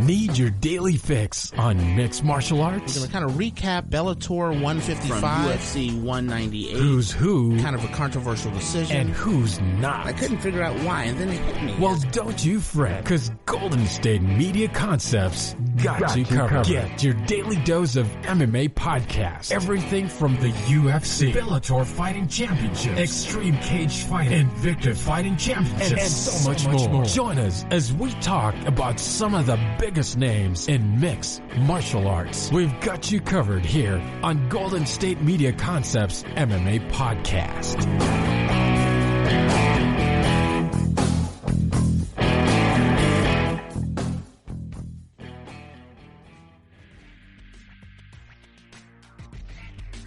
Need your daily fix on mixed martial arts? We're going to kind of recap Bellator 155 from UFC 198. Who's who? Kind of a controversial decision. And who's not. I couldn't figure out why, and then it hit me. Well, don't you fret, because Golden State Media Concepts got you covered. Get your daily dose of MMA podcasts. Everything from the UFC, Bellator Fighting Championships, Extreme Cage Fighting, Invicta Fighting Championships, and so much more. Join us as we talk about some of the biggest names in mixed martial arts. We've got you covered here on Golden State Media Concepts MMA Podcast.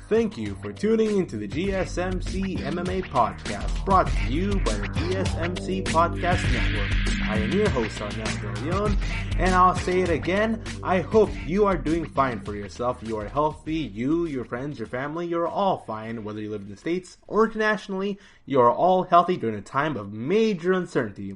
Thank you for tuning into the GSMC MMA Podcast, brought to you by the GSMC Podcast Network. I am your host, Arnel de Leon, and I'll say it again, I hope you are doing fine for yourself. You are healthy, you, your friends, your family, you're all fine, whether you live in the States or internationally, you are all healthy during a time of major uncertainty.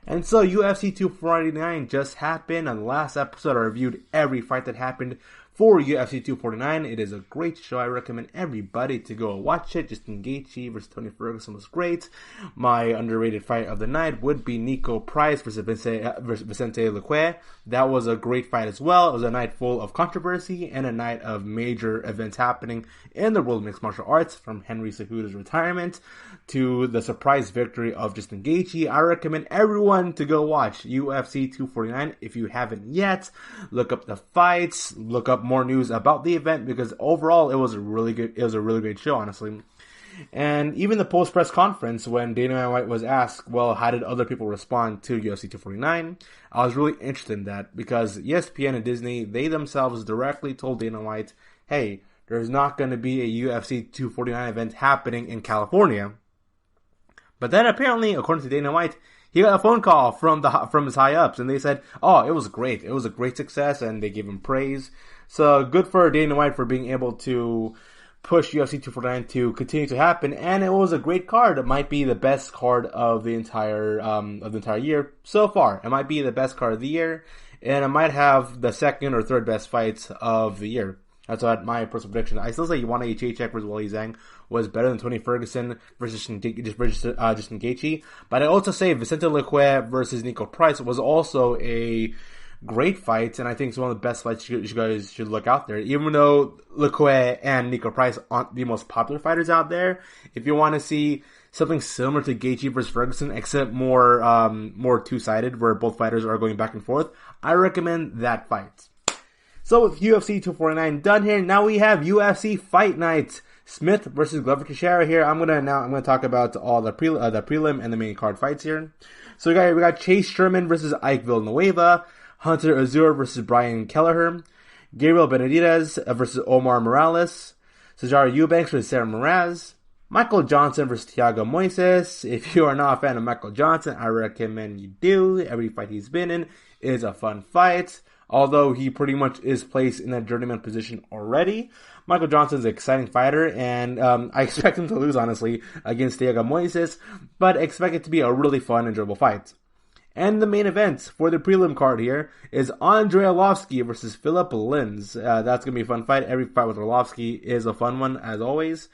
And so UFC 249 just happened. On the last episode, I reviewed every fight that happened for UFC 249. It is a great show. I recommend everybody to go watch it. Justin Gaethje versus Tony Ferguson was great. My underrated fight of the night would be Nico Price versus Vicente Luque. That was a great fight as well. It was a night full of controversy and a night of major events happening in the world of mixed martial arts, from Henry Cejudo's retirement to the surprise victory of Justin Gaethje. I recommend everyone to go watch UFC 249 if you haven't yet. Look up the fights, look up more news about the event, because overall it was a really great show, honestly. And even the post-press conference, when Dana White was asked, well, how did other people respond to UFC 249? I was really interested in that, because ESPN and Disney, they themselves directly told Dana White, hey, there's not going to be a UFC 249 event happening in California. But then apparently, according to Dana White, he got a phone call from his high-ups, and they said, oh, it was great. It was a great success, and they gave him praise. So good for Dana White for being able to push UFC 249 to continue to happen, and it was a great card. It might be the best card of the entire year so far. It might be the best card of the year, and it might have the second or third best fights of the year. That's what my personal prediction. I still say Joanna Jędrzejczyk versus Weili Zhang was better than Tony Ferguson versus Justin Gaethje, but I also say Vicente Luque versus Nico Price was also a great fight, and I think it's one of the best fights you guys should look out there. Even though Luque and Nico Price aren't the most popular fighters out there, if you want to see something similar to Gaethje versus Ferguson, except more two-sided, where both fighters are going back and forth, I recommend that fight. So with UFC 249 done here, now we have UFC Fight Night. Smith versus Glover Teixeira here. I'm gonna talk about all the prelim and the main card fights here. So we got Chase Sherman versus Ike Villanueva, Hunter Azure versus Brian Kelleher, Gabriel Benavidez versus Omar Morales, Sijara Eubanks versus Sarah Moraz, Michael Johnson versus Thiago Moises. If you are not a fan of Michael Johnson, I recommend you do. Every fight he's been in is a fun fight, although he pretty much is placed in that journeyman position already. Michael Johnson's an exciting fighter, and I expect him to lose, honestly, against Thiago Moises, but expect it to be a really fun, enjoyable fight. And the main event for the prelim card here is Andrei Arlovski versus Philip Lins. That's going to be a fun fight. Every fight with Arlovski is a fun one, as always.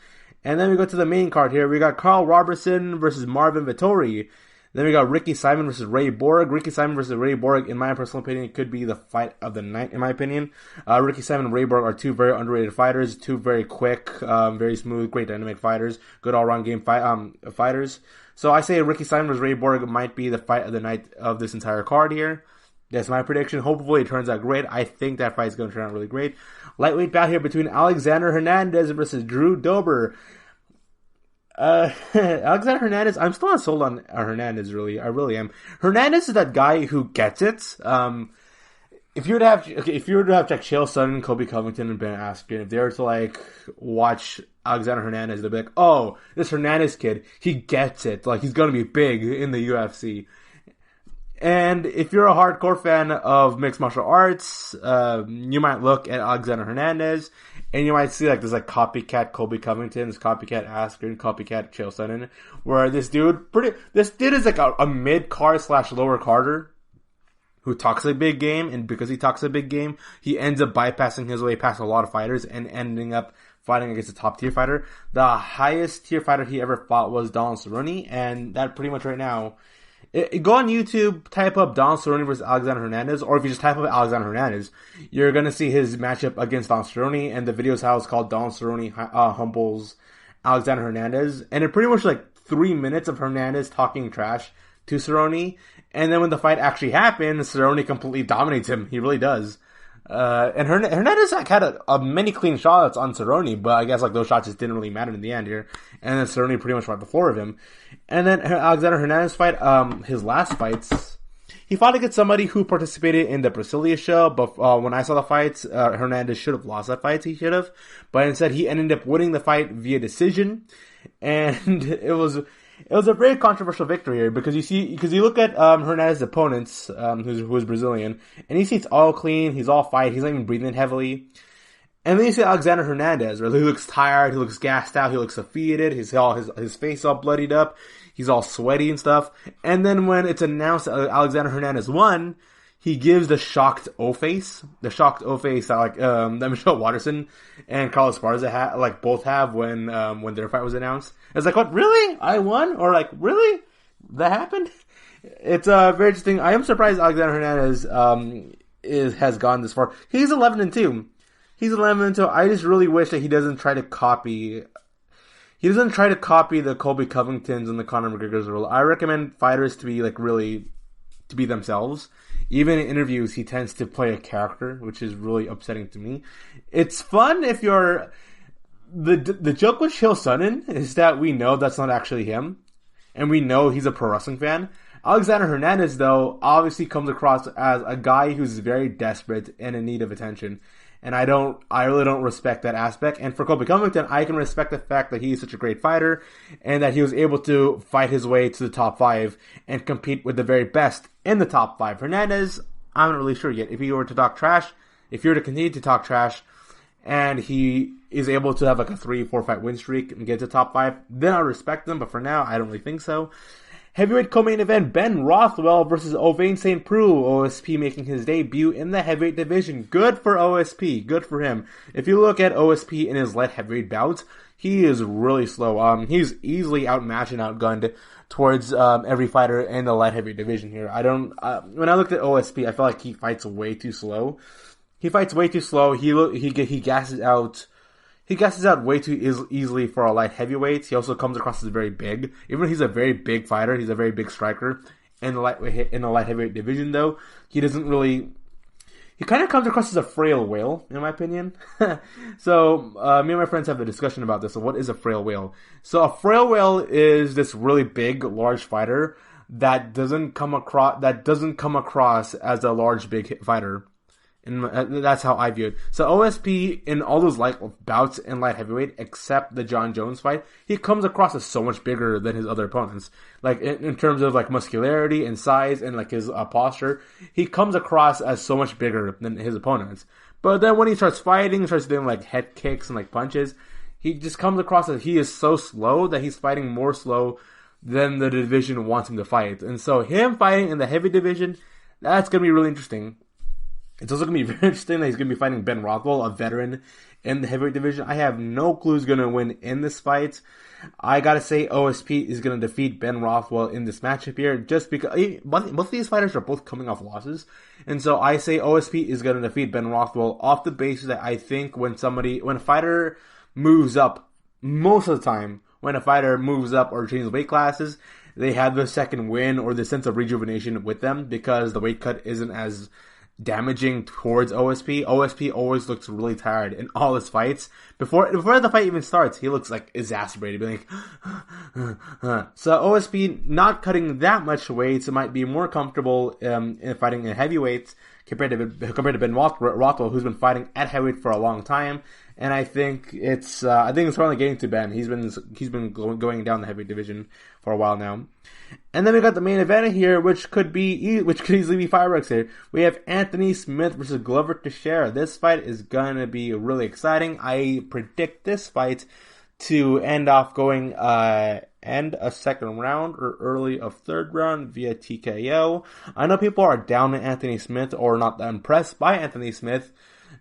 And then we go to the main card here. We got Carl Robertson versus Marvin Vettori. Then we got Ricky Simon versus Ray Borg. Ricky Simon versus Ray Borg, in my personal opinion, could be the fight of the night, in my opinion. Ricky Simon and Ray Borg are two very underrated fighters, two very quick, very smooth, great dynamic fighters, good all-around game fighters. So I say Ricky Simon versus Ray Borg might be the fight of the night of this entire card here. That's my prediction. Hopefully it turns out great. I think that fight is going to turn out really great. Lightweight bout here between Alexander Hernandez versus Drew Dober. Alexander Hernandez, I'm still not sold on Hernandez, really. I really am. Hernandez is that guy who gets it. If you were to have Jack Chael Sonnen, Kobe Covington, and Ben Askren, if they were to watch Alexander Hernandez, they'd be like, oh, this Hernandez kid, he gets it. He's gonna be big in the UFC. And if you're a hardcore fan of mixed martial arts, you might look at Alexander Hernandez, and you might see this copycat Kobe Covington, this copycat Askren, copycat Chael Sonnen, where this dude is a mid-card / lower carder. who talks a big game, and because he talks a big game, he ends up bypassing his way past a lot of fighters and ending up fighting against a top tier fighter. The highest tier fighter he ever fought was Donald Cerrone, and that pretty much right now, go on YouTube, type up Donald Cerrone versus Alexander Hernandez, or if you just type up Alexander Hernandez, you're gonna see his matchup against Donald Cerrone, and the video's how it's called Donald Cerrone humbles Alexander Hernandez, and it pretty much like 3 minutes of Hernandez talking trash to Cerrone, and then when the fight actually happened, Cerrone completely dominates him. He really does. And Hernandez had a many clean shots on Cerrone, but I guess like those shots just didn't really matter in the end here. And then Cerrone pretty much wiped the floor of him. And then Alexander Hernandez fight, his last fights, he fought against somebody who participated in the Brasilia show, but when I saw the fights, Hernandez should have lost that fight. He should have, but instead he ended up winning the fight via decision, and it was a very controversial victory here because you look at Hernandez's opponents, who's Brazilian, and you see it's all clean, he's all fight, he's not even breathing heavily. And then you see Alexander Hernandez, where he looks tired, he looks gassed out, he looks defeated, his face all bloodied up, he's all sweaty and stuff. And then when it's announced that Alexander Hernandez won, he gives the shocked O-face. The shocked O-face that that Michelle Watterson and Carlos Esparza both have when their fight was announced. It's like, what, really? I won? Or like, really? That happened? It's very interesting. I am surprised Alexander Hernandez has gone this far. He's 11-2. He's 11-2. I just really wish that he doesn't try to copy the Colby Covingtons and the Conor McGregor's role. I recommend fighters to be to be themselves. Even in interviews, he tends to play a character, which is really upsetting to me. It's fun if you're... The joke with Chael Sonnen is that we know that's not actually him, and we know he's a pro wrestling fan. Alexander Hernandez, though, obviously comes across as a guy who's very desperate and in need of attention. And I really don't respect that aspect. And for Colby Covington, I can respect the fact that he's such a great fighter and that he was able to fight his way to the top 5 and compete with the very best in the top 5. Hernandez, I'm not really sure yet. If he were to continue to talk trash and he is able to have like a 3-4 fight win streak and get to top 5, then I'll respect him. But for now, I don't really think so. Heavyweight co-main event, Ben Rothwell versus Ovain St. Preux. OSP making his debut in the heavyweight division. Good for OSP. Good for him. If you look at OSP in his light heavyweight bouts, he is really slow. He's easily outmatched and outgunned towards every fighter in the light heavyweight division here. When I looked at OSP, I feel like he fights way too slow. He gasses out. He gasses out way too easily for a light heavyweight. He also comes across as very big. Even though he's a very big fighter, he's a very big striker. In the light heavyweight division, though, he doesn't really... He kind of comes across as a frail whale, in my opinion. So, me and my friends have a discussion about this. So, what is a frail whale? So, a frail whale is this really big, large fighter that doesn't come across as a large, big fighter. And that's how I view it. So OSP, in all those light bouts in light heavyweight, except the John Jones fight, he comes across as so much bigger than his other opponents. Like, in terms of, like, muscularity and size and, like, his posture, he comes across as so much bigger than his opponents. But then when he starts fighting, starts doing, like, head kicks and, like, punches, he just comes across as he is so slow that he's fighting more slow than the division wants him to fight. And so him fighting in the heavy division, that's going to be really interesting. It's also going to be very interesting that he's going to be fighting Ben Rothwell, a veteran in the heavyweight division. I have no clue who's going to win in this fight. I got to say OSP is going to defeat Ben Rothwell in this matchup here, just because both of these fighters are both coming off losses. And so I say OSP is going to defeat Ben Rothwell off the basis that I think when a fighter moves up, most of the time, when a fighter moves up or changes weight classes, they have the second win or the sense of rejuvenation with them because the weight cut isn't as damaging towards OSP. OSP always looks really tired in all his fights. Before the fight even starts, he looks like exacerbated, being like, So OSP not cutting that much weight, so might be more comfortable in fighting in heavyweights compared to Ben Rothwell, who's been fighting at heavyweight for a long time. And I think it's finally getting to Ben. He's been going down the heavyweight division for a while now. And then we got the main event here, which could easily be fireworks here. We have Anthony Smith versus Glover Teixeira. This fight is gonna be really exciting. I predict this fight to end off going end a second round or early of third round via TKO. I know people are down on Anthony Smith or not that impressed by Anthony Smith,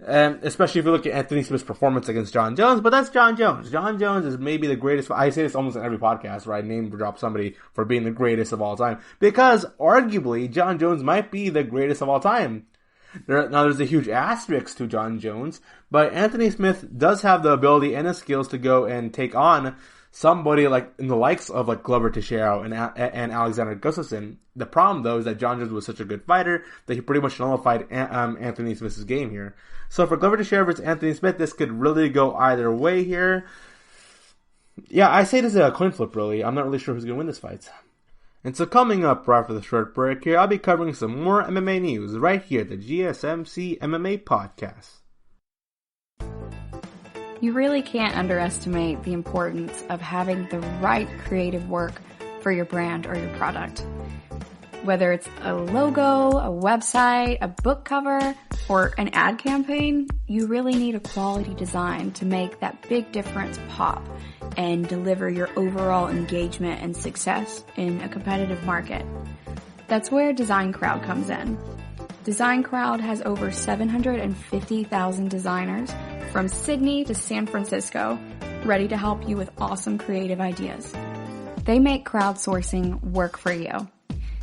especially if you look at Anthony Smith's performance against John Jones, but that's John Jones. John Jones is maybe the greatest. I say this almost in every podcast where I name drop somebody for being the greatest of all time, because arguably John Jones might be the greatest of all time. Now there's a huge asterisk to John Jones, but Anthony Smith does have the ability and the skills to go and take on somebody like in the likes of like Glover Teixeira and Alexander Gustafsson. The problem though is that John Jones was such a good fighter that he pretty much nullified Anthony Smith's game here. So for Glover Teixeira versus Anthony Smith, this could really go either way here. Yeah, I say this is a coin flip really. I'm not really sure who's going to win this fight. And so coming up right after the short break here, I'll be covering some more MMA news right here at the GSMC MMA podcast. You really can't underestimate the importance of having the right creative work for your brand or your product. Whether it's a logo, a website, a book cover, or an ad campaign, you really need a quality design to make that big difference pop and deliver your overall engagement and success in a competitive market. That's where Design Crowd comes in. Design Crowd has over 750,000 designers from Sydney to San Francisco ready to help you with awesome creative ideas. They make crowdsourcing work for you.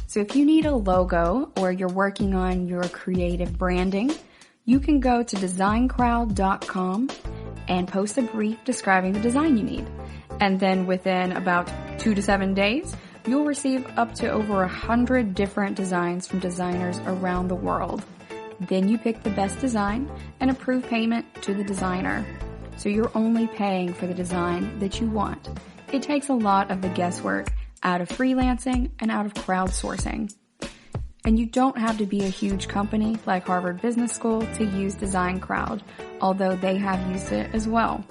So if you need a logo or you're working on your creative branding, you can go to designcrowd.com and post a brief describing the design you need. And then within about 2 to 7 days, you'll receive up to over 100 different designs from designers around the world. Then you pick the best design and approve payment to the designer. So you're only paying for the design that you want. It takes a lot of the guesswork out of freelancing and out of crowdsourcing. And you don't have to be a huge company like Harvard Business School to use Design Crowd, although they have used it as well.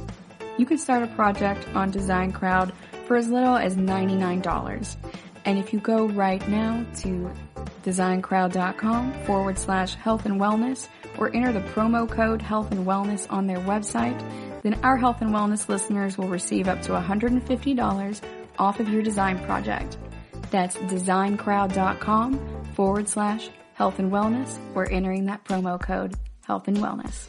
You can start a project on Design Crowd for as little as $99. And if you go right now to designcrowd.com/health and wellness or enter the promo code health and wellness on their website, then our health and wellness listeners will receive up to $150 off of your design project. That's designcrowd.com/health and wellness or entering that promo code health and wellness.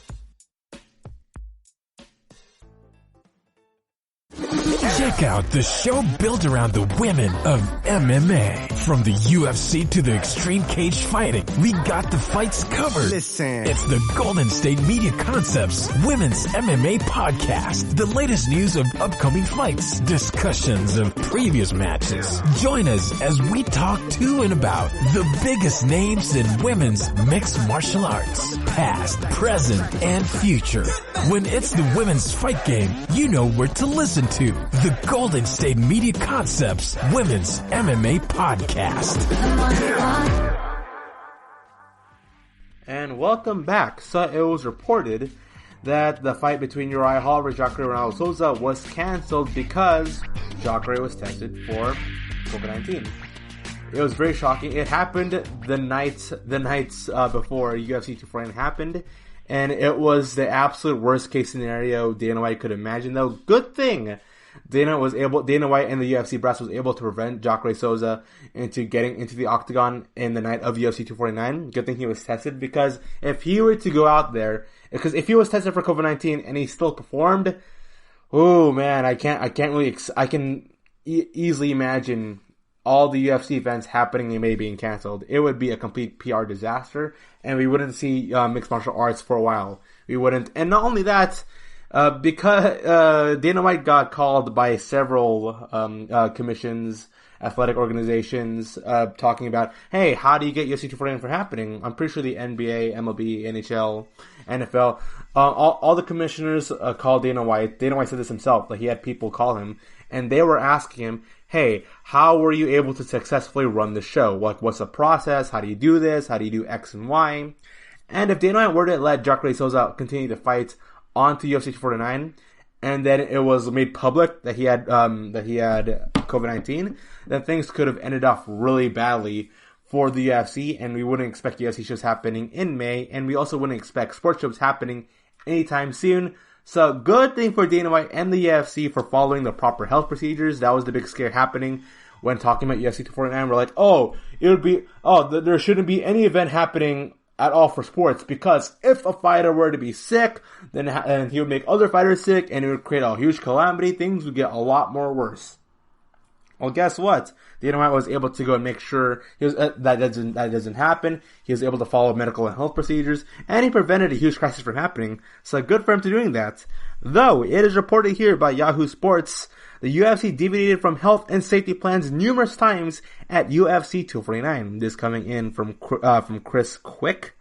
Check out the show built around the women of MMA. From the UFC to the extreme cage fighting, we got the fights covered. Listen. It's the Golden State Media Concepts Women's MMA Podcast. The latest news of upcoming fights, discussions of previous matches. Join us as we talk to and about the biggest names in women's mixed martial arts. Past, present, and future. When it's the women's fight game, you know where to listen to. The Golden State Media Concepts Women's MMA Podcast. And welcome back. So it was reported that the fight between Uriah Hall versus Jacare Ronaldo Souza was cancelled because Jacare was tested for COVID-19. It was very shocking. It happened the nights before UFC 249 happened, and it was the absolute worst case scenario Dana White could imagine. Though, good thing Dana White and the UFC brass was able to prevent Jacare Souza into getting into the octagon in the night of UFC 249. Good thing he was tested, because if he were to go out there, because if he was tested for COVID-19 and he still performed, oh man, I can easily imagine all the UFC events happening and maybe being canceled. It would be a complete PR disaster, and we wouldn't see mixed martial arts for a while. We wouldn't, and not only that, because Dana White got called by several commissions, athletic organizations, talking about, hey, how do you get UFC 249 from happening? I'm pretty sure the NBA, MLB, NHL, NFL, all the commissioners called Dana White. Dana White said this himself, like he had people call him, and they were asking him, hey, how were you able to successfully run the show? What's the process? How do you do this? How do you do X and Y? And if Dana White were to let Jacare Souza continue to fight onto UFC 249, and then it was made public that he had COVID-19, then things could have ended off really badly for the UFC, and we wouldn't expect UFC shows happening in May, and we also wouldn't expect sports shows happening anytime soon. So, good thing for Dana White and the UFC for following the proper health procedures. That was the big scare happening when talking about UFC 249. We're like, there shouldn't be any event happening at all for sports, because if a fighter were to be sick, then he would make other fighters sick, and it would create a huge calamity. Things would get a lot more worse. Well, guess what? Dana White was able to go and make sure that doesn't happen. He was able to follow medical and health procedures, and he prevented a huge crisis from happening. So good for him to doing that. Though it is reported here by Yahoo Sports, the UFC deviated from health and safety plans numerous times at UFC 249. This coming in from Chris Quick.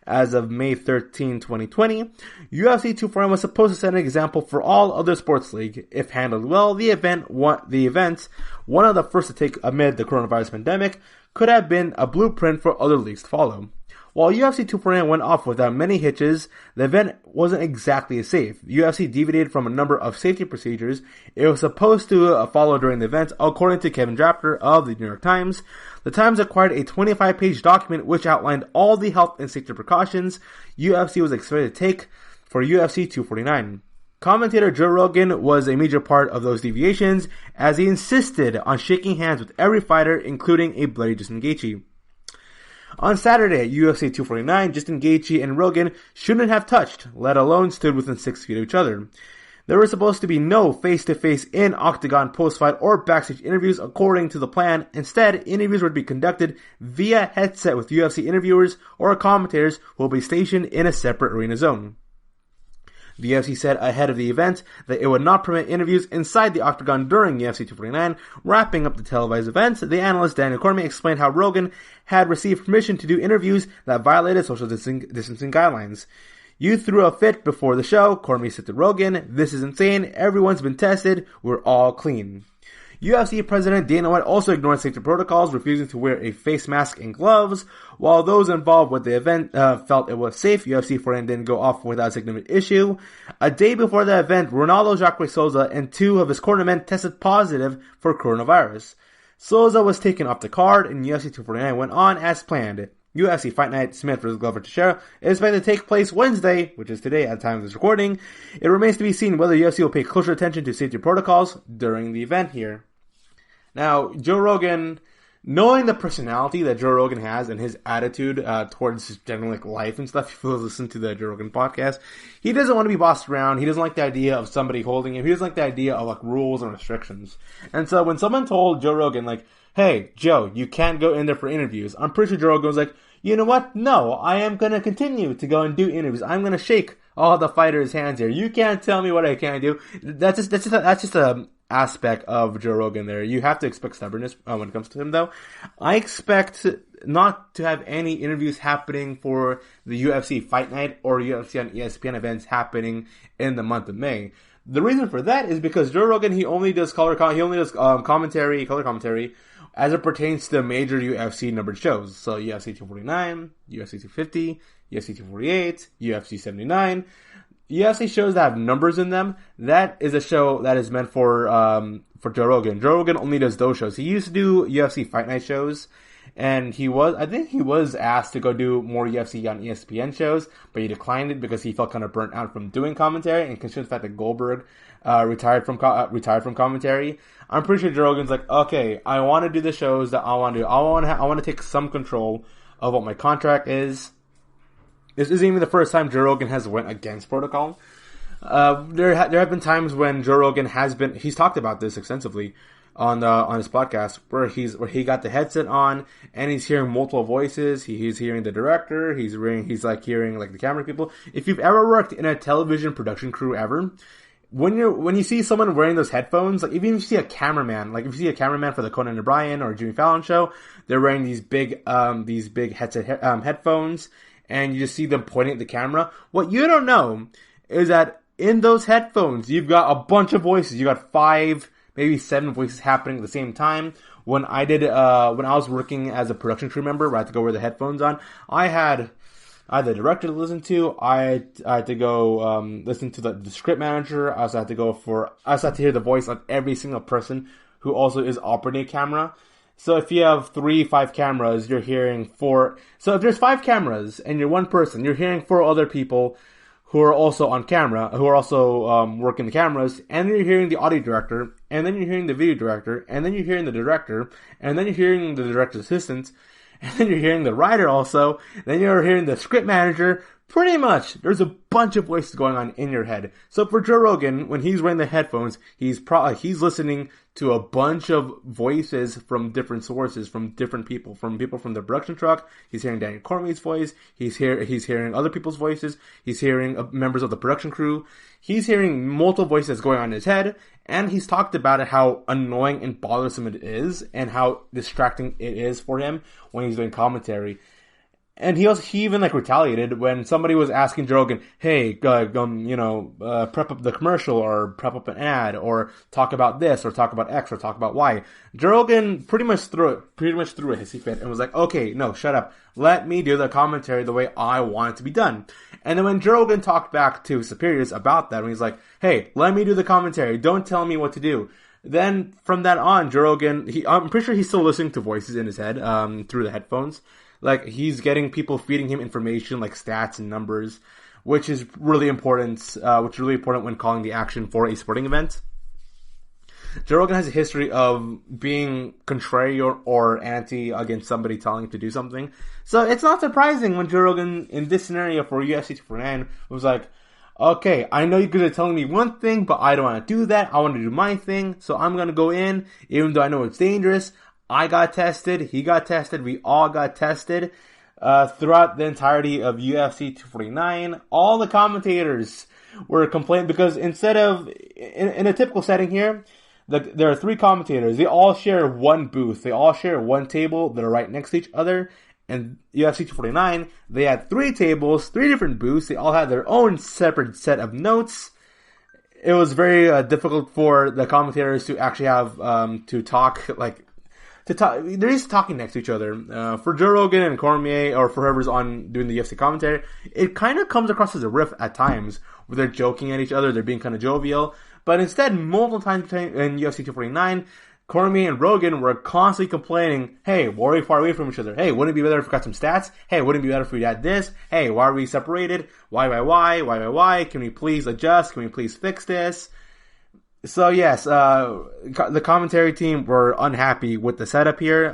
As of May 13, 2020, UFC 249 was supposed to set an example for all other sports leagues. If handled well, the event, one of the first to take amid the coronavirus pandemic, could have been a blueprint for other leagues to follow. While UFC 249 went off without many hitches, the event wasn't exactly as safe. The UFC deviated from a number of safety procedures it was supposed to follow during the event, according to Kevin Drapter of the New York Times. The Times acquired a 25-page document which outlined all the health and safety precautions UFC was expected to take for UFC 249. Commentator Joe Rogan was a major part of those deviations, as he insisted on shaking hands with every fighter, including a bloody Justin Gaethje. On Saturday at UFC 249, Justin Gaethje and Rogan shouldn't have touched, let alone stood within 6 feet of each other. There was supposed to be no face-to-face in-octagon post-fight or backstage interviews according to the plan. Instead, interviews would be conducted via headset with UFC interviewers or commentators who will be stationed in a separate arena zone. The UFC said ahead of the event that it would not permit interviews inside the octagon during UFC 249. Wrapping up the televised event, the analyst Daniel Cormier explained how Rogan had received permission to do interviews that violated social distancing guidelines. "You threw a fit before the show," Cormier said to Rogan. "This is insane. Everyone's been tested. We're all clean." UFC President Dana White also ignored safety protocols, refusing to wear a face mask and gloves. While those involved with the event felt it was safe, UFC 4N didn't go off without a significant issue. A day before the event, Ronaldo Jacque Souza and two of his cornermen tested positive for coronavirus. Souza was taken off the card, and UFC 249 went on as planned. UFC Fight Night, Smith vs. Glover Teixeira, is expected to take place Wednesday, which is today at the time of this recording. It remains to be seen whether UFC will pay closer attention to safety protocols during the event here. Now, Joe Rogan, knowing the personality that Joe Rogan has and his attitude towards generally life and stuff, if you listen to the Joe Rogan podcast, he doesn't want to be bossed around. He doesn't like the idea of somebody holding him. He doesn't like the idea of rules and restrictions. And so when someone told Joe Rogan, "Hey, Joe, you can't go in there for interviews," I'm pretty sure Joe Rogan was like, "You know what? No, I am going to continue to go and do interviews. I'm going to shake all the fighters' hands here. You can't tell me what I can't do." That's just a aspect of Joe Rogan there. You have to expect stubbornness when it comes to him, though. I expect not to have any interviews happening for the UFC Fight Night or UFC on ESPN events happening in the month of May. The reason for that is because Joe Rogan, he only does color commentary as it pertains to the major UFC numbered shows. So UFC 249, UFC 250, UFC 248, UFC 79. UFC shows that have numbers in them, that is a show that is meant for Joe Rogan. Joe Rogan only does those shows. He used to do UFC Fight Night shows, and I think he was asked to go do more UFC on ESPN shows, but he declined it because he felt kind of burnt out from doing commentary, and considering the fact that Goldberg retired from commentary. I'm pretty sure Joe Rogan's like, okay, I want to do the shows that I want to do. I want to take some control of what my contract is. This isn't even the first time Joe Rogan has went against protocol. There have been times when Joe Rogan he's talked about this extensively on his podcast, where he got the headset on and he's hearing multiple voices. He's hearing the director. He's hearing the camera people. If you've ever worked in a television production crew ever, when you see someone wearing those headphones, even if you see a cameraman, if you see a cameraman for the Conan O'Brien or Jimmy Fallon show, they're wearing these big headphones. And you just see them pointing at the camera. What you don't know is that in those headphones, you've got a bunch of voices. You got 5, maybe 7 voices happening at the same time. When I was working as a production crew member, where I had to go wear the headphones on, I had the director to listen to. I had to go listen to the script manager. I also had to hear the voice of every single person who also is operating a camera. So if you have 5 cameras, you're hearing 4. So if there's 5 cameras and you're one person, you're hearing 4 other people who are also on camera, who are also working the cameras, and then you're hearing the audio director, and then you're hearing the video director, and then you're hearing the director, and then you're hearing the director's assistant, and then you're hearing the writer also, then you're hearing the script manager. Pretty much, there's a bunch of voices going on in your head. So for Joe Rogan, when he's wearing the headphones, he's listening to a bunch of voices from different sources, from different people from the production truck. He's hearing Daniel Cormier's voice. He's hearing other people's voices. He's hearing members of the production crew. He's hearing multiple voices going on in his head, and he's talked about it, how annoying and bothersome it is, and how distracting it is for him when he's doing commentary. And he even retaliated when somebody was asking Joe Rogan, hey, prep up the commercial, or prep up an ad, or talk about this, or talk about X, or talk about Y. Joe Rogan pretty much threw a hissy fit and was like, okay, no, shut up. Let me do the commentary the way I want it to be done. And then when Joe Rogan talked back to his superiors about that, when he's like, hey, let me do the commentary, don't tell me what to do. Then from that on, Joe Rogan, I'm pretty sure he's still listening to voices in his head, through the headphones. Like, he's getting people feeding him information like stats and numbers, which is really important, when calling the action for a sporting event. Joe Rogan has a history of being contrary or anti against somebody telling him to do something. So it's not surprising when Joe Rogan, in this scenario for UFC 249, was like, okay, I know you're good at telling me one thing, but I don't want to do that. I want to do my thing, so I'm going to go in, even though I know it's dangerous. I got tested, he got tested, we all got tested. Throughout the entirety of UFC 249, all the commentators were complaining because instead of, in a typical setting here, there are 3 commentators. They all share one booth. They all share one table that are right next to each other. And UFC 249, they had 3 tables, 3 different booths. They all had their own separate set of notes. It was very difficult for the commentators to actually have to talk, they're used to talking next to each other. For Joe Rogan and Cormier, or for whoever's on doing the UFC commentary, it kind of comes across as a riff at times, where they're joking at each other, they're being kind of jovial. But instead, multiple times in UFC 249, Cormier and Rogan were constantly complaining, hey, we're very far away from each other. Hey, wouldn't it be better if we got some stats? Hey, wouldn't it be better if we had this? Hey, why are we separated? Why? Can we please adjust? Can we please fix this? So yes, the commentary team were unhappy with the setup here.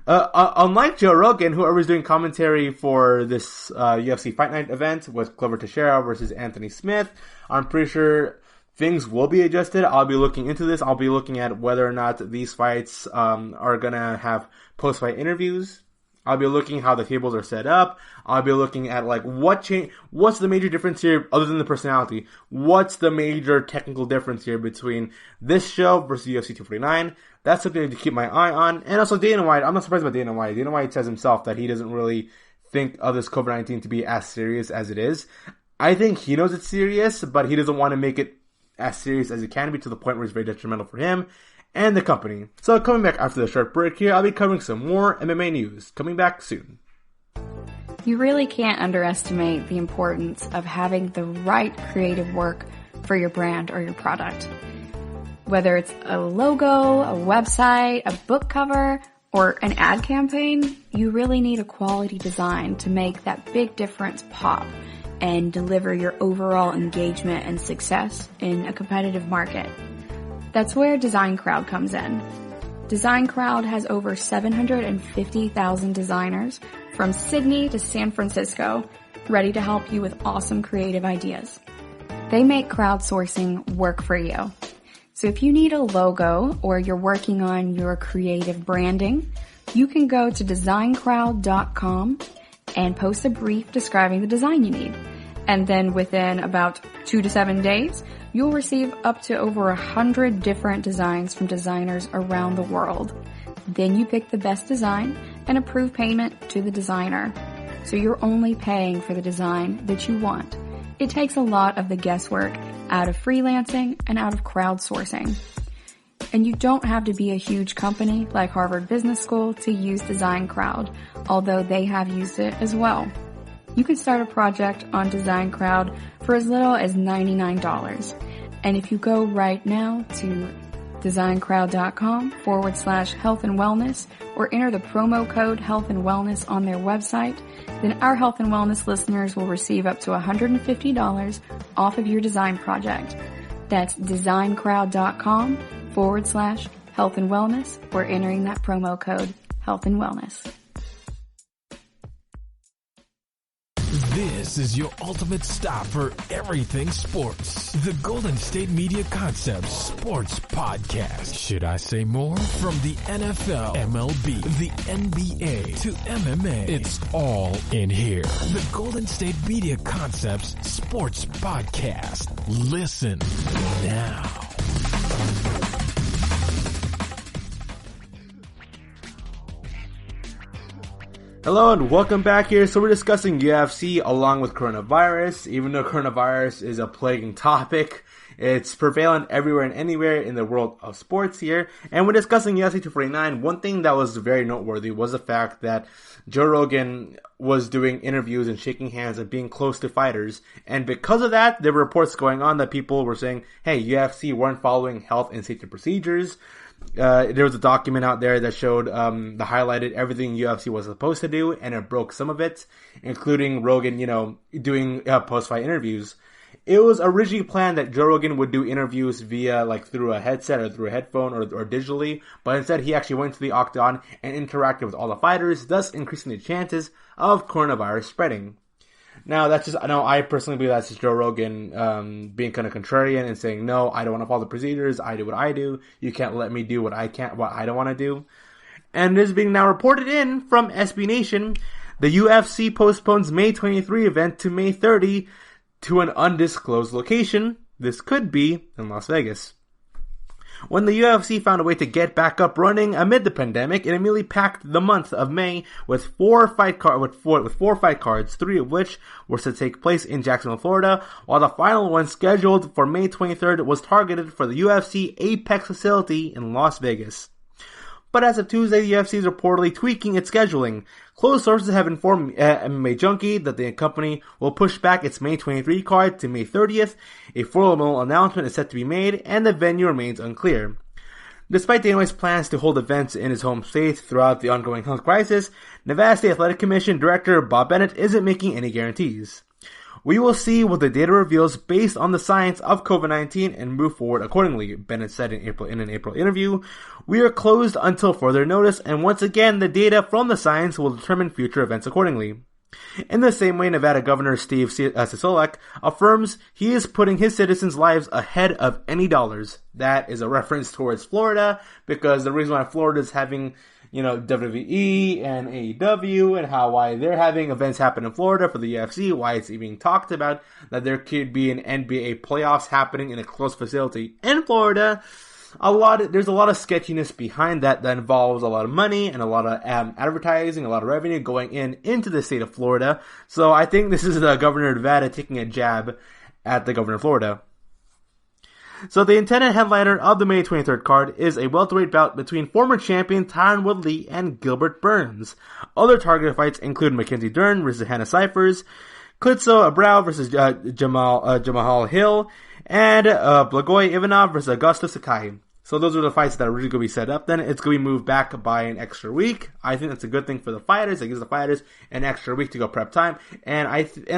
Unlike Joe Rogan, whoever's doing commentary for this UFC Fight Night event with Glover Teixeira versus Anthony Smith, I'm pretty sure things will be adjusted. I'll be looking into this. I'll be looking at whether or not these fights are gonna have post-fight interviews. I'll be looking how the tables are set up. I'll be looking at what's the major difference here other than the personality? What's the major technical difference here between this show versus UFC 249? That's something to keep my eye on. And also Dana White. I'm not surprised about Dana White. Dana White says himself that he doesn't really think of this COVID-19 to be as serious as it is. I think he knows it's serious, but he doesn't want to make it as serious as it can be, to the point where it's very detrimental for him and the company. So coming back after the short break here, I'll be covering some more MMA news. Coming back soon. You really can't underestimate the importance of having the right creative work for your brand or your product. Whether it's a logo, a website, a book cover, or an ad campaign, you really need a quality design to make that big difference pop and deliver your overall engagement and success in a competitive market. That's where Design Crowd comes in. Design Crowd has over 750,000 designers from Sydney to San Francisco ready to help you with awesome creative ideas. They make crowdsourcing work for you. So if you need a logo or you're working on your creative branding, you can go to designcrowd.com and post a brief describing the design you need. And then within about 2 to 7 days, you'll receive up to over 100 different designs from designers around the world. Then you pick the best design and approve payment to the designer. So you're only paying for the design that you want. It takes a lot of the guesswork out of freelancing and out of crowdsourcing. And you don't have to be a huge company like Harvard Business School to use Design Crowd, although they have used it as well. You can start a project on Design Crowd for as little as $99. And if you go right now to designcrowd.com/health and wellness or enter the promo code health and wellness on their website, then our health and wellness listeners will receive up to $150 off of your design project. That's designcrowd.com/health and wellness or entering that promo code health and wellness. This is your ultimate stop for everything sports. The Golden State Media Concepts Sports Podcast. Should I say more? From the NFL, MLB, the NBA to MMA, it's all in here. The Golden State Media Concepts Sports Podcast. Listen now. Hello and welcome back here. So we're discussing UFC along with coronavirus. Even though coronavirus is a plaguing topic, it's prevalent everywhere and anywhere in the world of sports here. And we're discussing UFC 249. One thing that was very noteworthy was the fact that Joe Rogan was doing interviews and shaking hands and being close to fighters. And because of that, there were reports going on that people were saying, hey, UFC weren't following health and safety procedures. There was a document out there that showed that highlighted everything UFC was supposed to do, and it broke some of it, including Rogan, doing post-fight interviews. It was originally planned that Joe Rogan would do interviews via, through a headset or through a headphone or digitally, but instead he actually went to the octagon and interacted with all the fighters, thus increasing the chances of coronavirus spreading. Now, I personally believe that's just Joe Rogan being kind of contrarian and saying, no, I don't want to follow the procedures. I do what I do. You can't let me do what I don't want to do. And this is being now reported in from SB Nation. The UFC postpones May 23 event to May 30 to an undisclosed location. This could be in Las Vegas. When the UFC found a way to get back up running amid the pandemic, it immediately packed the month of May with four fight cards, three of which were to take place in Jacksonville, Florida, while the final one scheduled for May 23rd was targeted for the UFC Apex facility in Las Vegas. But as of Tuesday, the UFC is reportedly tweaking its scheduling. Close sources have informed MMA Junkie that the company will push back its May 23 card to May 30th. A formal announcement is set to be made, and the venue remains unclear. Despite Dana White's plans to hold events in his home state throughout the ongoing health crisis, Nevada State Athletic Commission Director Bob Bennett isn't making any guarantees. We will see what the data reveals based on the science of COVID-19 and move forward accordingly, Bennett said in an April interview. We are closed until further notice, and once again, the data from the science will determine future events accordingly. In the same way, Nevada Governor Steve Sisolak affirms he is putting his citizens' lives ahead of any dollars. That is a reference towards Florida, because the reason why Florida is having WWE and AEW and why they're having events happen in Florida for the UFC, why it's being talked about that there could be an NBA playoffs happening in a closed facility in Florida. There's a lot of sketchiness behind that involves a lot of money and a lot of advertising, a lot of revenue going into the state of Florida. So I think this is the governor of Nevada taking a jab at the governor of Florida. So the intended headliner of the May 23rd card is a welterweight bout between former champion Tyron Woodley and Gilbert Burns. Other targeted fights include Mackenzie Dern versus Hannah Cyphers, Klitso Abreu versus Jamal Hill, and Blagoy Ivanov versus Augusto Sakai. So those are the fights that are really going to be set up then. It's going to be moved back by an extra week. I think that's a good thing for the fighters. It gives the fighters an extra week to go prep time. And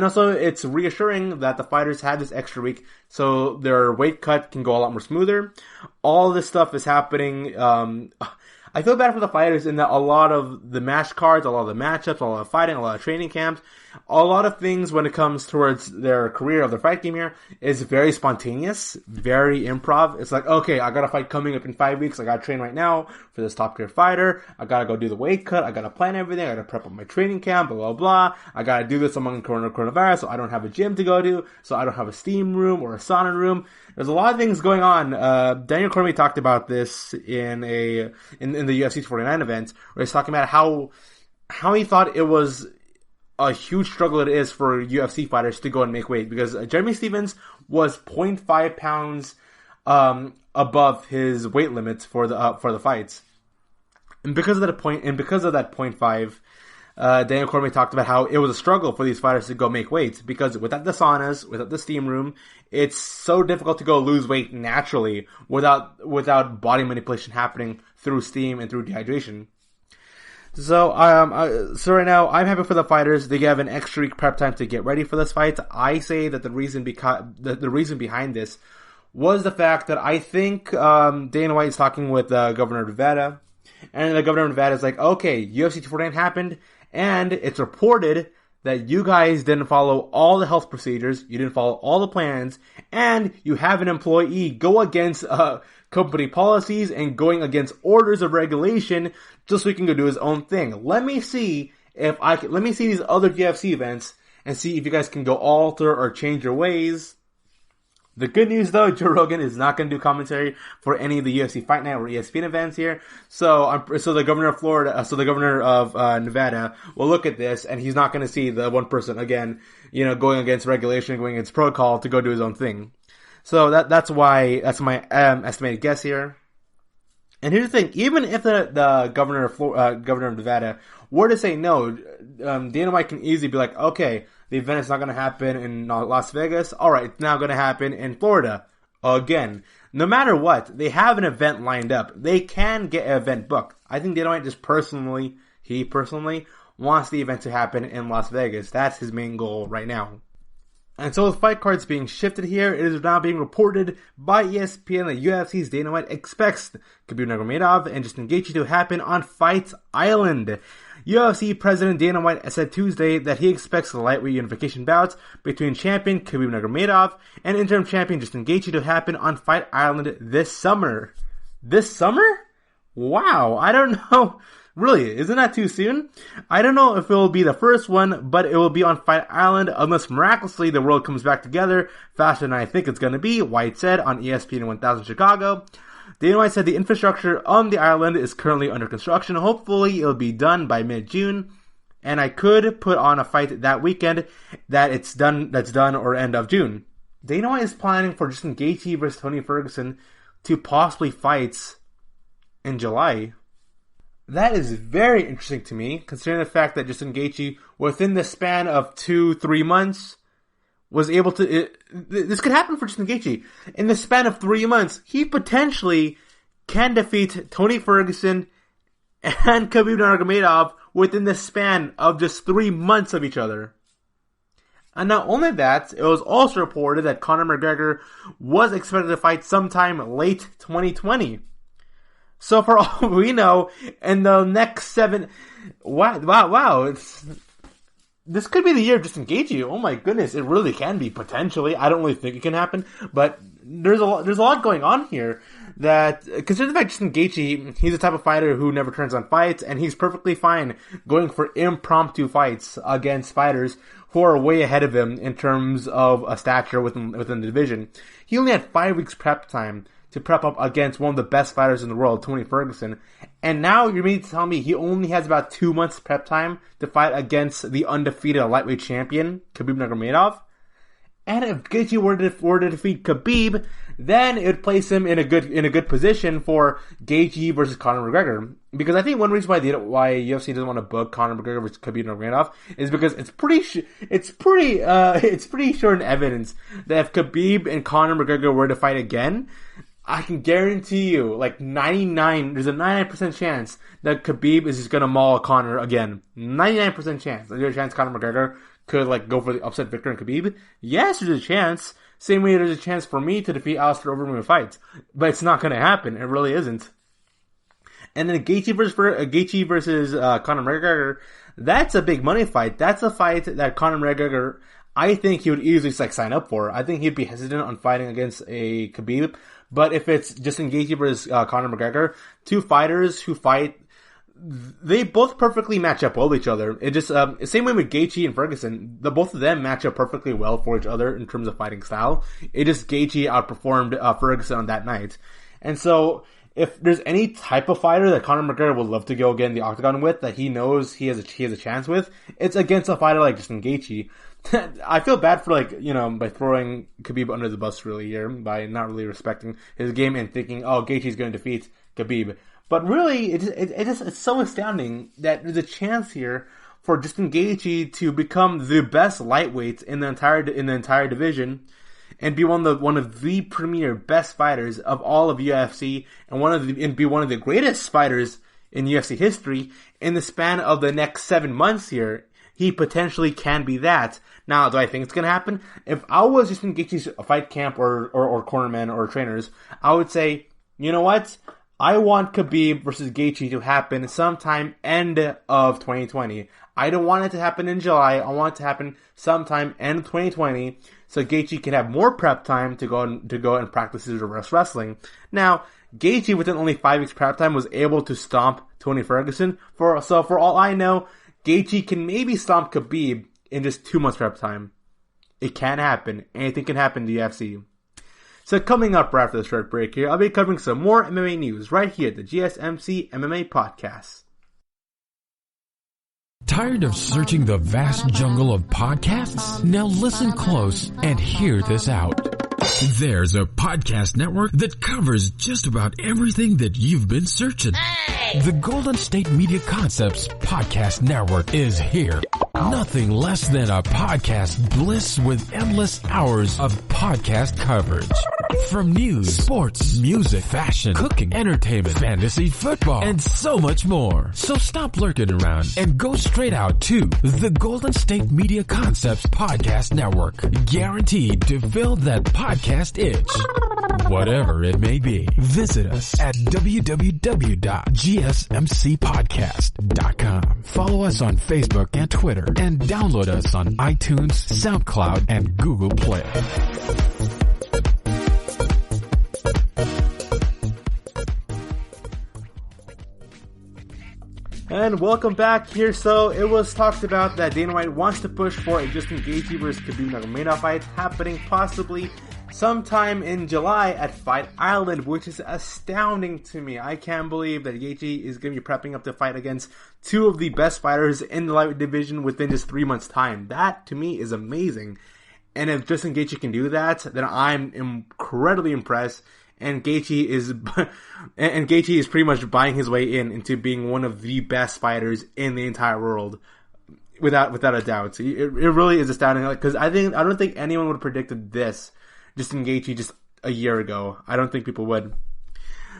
also it's reassuring that the fighters had this extra week so their weight cut can go a lot more smoother. All this stuff is happening. I feel bad for the fighters in that a lot of the match cards, a lot of the matchups, a lot of fighting, a lot of training camps, a lot of things when it comes towards their career of their fight game here is very spontaneous, very improv. It's like, okay, I got a fight coming up in 5 weeks. I got to train right now for this top tier fighter. I got to go do the weight cut. I got to plan everything. I got to prep up my training camp, blah, blah, blah. I got to do this among coronavirus, so I don't have a gym to go to, so I don't have a steam room or a sauna room. There's a lot of things going on. Daniel Cormier talked about this in the UFC 49 event, where he's talking about how he thought it was a huge struggle it is for UFC fighters to go and make weight, because Jeremy Stephens was 0.5 pounds above his weight limits for the fights, and because of that 0.5, Daniel Cormier talked about how it was a struggle for these fighters to go make weight because without the saunas, without the steam room, it's so difficult to go lose weight naturally without body manipulation happening through steam and through dehydration. So right now, I'm happy for the fighters. They have an extra week prep time to get ready for this fight. I say that the reason behind this was the fact that I think Dana White is talking with Governor of Nevada, and the Governor of Nevada is like, okay, UFC 249 happened, and it's reported that you guys didn't follow all the health procedures, you didn't follow all the plans, and you have an employee go against company policies and going against orders of regulation just so he can go do his own thing. Let me see these other UFC events and see if you guys can go alter or change your ways. The good news though, Joe Rogan is not going to do commentary for any of the UFC Fight Night or ESPN events here. So the governor of Nevada will look at this and he's not going to see the one person again, going against regulation, going against protocol to go do his own thing. So that's my estimated guess here. And here's the thing: even if the governor of Nevada were to say no, Dana White can easily be like, okay, the event is not going to happen in Las Vegas. All right, it's now going to happen in Florida again. No matter what, they have an event lined up. They can get an event booked. I think Dana White he personally wants the event to happen in Las Vegas. That's his main goal right now. And so with fight cards being shifted here, it is now being reported by ESPN that UFC's Dana White expects Khabib Nurmagomedov and Justin Gaethje to happen on Fight Island. UFC President Dana White said Tuesday that he expects the lightweight unification bouts between champion Khabib Nurmagomedov and interim champion Justin Gaethje to happen on Fight Island this summer. This summer? Wow, I don't know. Really, isn't that too soon? I don't know if it will be the first one, but it will be on Fight Island unless miraculously the world comes back together faster than I think it's going to be, White said on ESPN 1000 Chicago. Dana White said the infrastructure on the island is currently under construction. Hopefully it'll be done by mid-June, and I could put on a fight that weekend that's done or end of June. Dana White is planning for Justin Gaethje versus Tony Ferguson to possibly fight in July. That is very interesting to me, considering the fact that Justin Gaethje, within the span of 2-3 months, was able to... this could happen for Justin Gaethje. In the span of 3 months, he potentially can defeat Tony Ferguson and Khabib Nurmagomedov within the span of just 3 months of each other. And not only that, it was also reported that Conor McGregor was expected to fight sometime late 2020. So for all we know, in the next 7... Wow. This could be the year of Justin Gaethje. Oh my goodness, it really can be, potentially. I don't really think it can happen, but there's a lot going on here that, considering the fact Justin Gaethje, he's the type of fighter who never turns on fights, and he's perfectly fine going for impromptu fights against fighters who are way ahead of him in terms of a stature within the division. He only had 5 weeks prep time to prep up against one of the best fighters in the world, Tony Ferguson. And now you're meaning to tell me he only has about 2 months prep time to fight against the undefeated lightweight champion, Khabib Nurmagomedov. And if Gaethje were to defeat Khabib, then it would place him in a good position for Gaethje versus Conor McGregor. Because I think one reason why UFC doesn't want to book Conor McGregor versus Khabib Nurmagomedov is because it's pretty sure in evidence that if Khabib and Conor McGregor were to fight again, I can guarantee you, there's a 99% chance that Khabib is just gonna maul Conor again. 99% chance. Is there a chance Conor McGregor could, go for the upset victory in Khabib? Yes, there's a chance. Same way there's a chance for me to defeat Alistair Overeem in a fight. But it's not gonna happen. It really isn't. And then Gaethje versus Conor McGregor, that's a big money fight. That's a fight that Conor McGregor, I think he would easily sign up for. I think he'd be hesitant on fighting against a Khabib. But if it's Justin Gaethje versus Conor McGregor, two fighters who fight, they both perfectly match up well with each other. It just same way with Gaethje and Ferguson, both of them match up perfectly well for each other in terms of fighting style. It just Gaethje outperformed Ferguson on that night, and so if there's any type of fighter that Conor McGregor would love to go get in the octagon with, that he knows he has a chance with, it's against a fighter like Justin Gaethje. I feel bad for by throwing Khabib under the bus really here, by not really respecting his game and thinking, oh, Gaethje's going to defeat Khabib. But really, it's so astounding that there's a chance here for Justin Gaethje to become the best lightweight in the entire division and be one of the premier best fighters of all of UFC and be one of the greatest fighters in UFC history in the span of the next 7 months here. He potentially can be that. Now, do I think it's going to happen? If I was Justin Gaethje's fight camp or cornermen or trainers, I would say, you know what? I want Khabib versus Gaethje to happen sometime end of 2020. I don't want it to happen in July. I want it to happen sometime end of 2020 so Gaethje can have more prep time to go and practice his reverse wrestling. Now, Gaethje within only 5 weeks prep time was able to stomp Tony Ferguson. So for all I know, Gaethje can maybe stomp Khabib in just 2 months prep time. It can happen. Anything can happen in the UFC. So coming up right after the short break here, I'll be covering some more MMA news right here at the GSMC MMA Podcast. Tired of searching the vast jungle of podcasts? Now listen close and hear this out. There's a podcast network that covers just about everything that you've been searching. Hey! The Golden State Media Concepts Podcast Network is here. Nothing less than a podcast bliss with endless hours of podcast coverage. From news, sports, music, fashion, cooking, entertainment, fantasy, football, and so much more. So stop lurking around and go straight out to the Golden State Media Concepts Podcast Network. Guaranteed to fill that podcast itch. Whatever it may be. Visit us at www.gsmcpodcast.com. Follow us on Facebook and Twitter and download us on iTunes, SoundCloud, and Google Play. And welcome back here. So it was talked about that Dana White wants to push for a Justin Gaethje versus Khabib Nurmagomedov fight happening possibly sometime in July at Fight Island, which is astounding to me. I can't believe that Gaethje is going to be prepping up to fight against two of the best fighters in the lightweight division within just 3 months' time. That to me is amazing. And if Justin Gaethje can do that, then I'm incredibly impressed. And Gaethje is pretty much buying his way into being one of the best fighters in the entire world, without a doubt. It really is astounding, because I don't think anyone would have predicted this Justin Gaethje just a year ago. I don't think people would.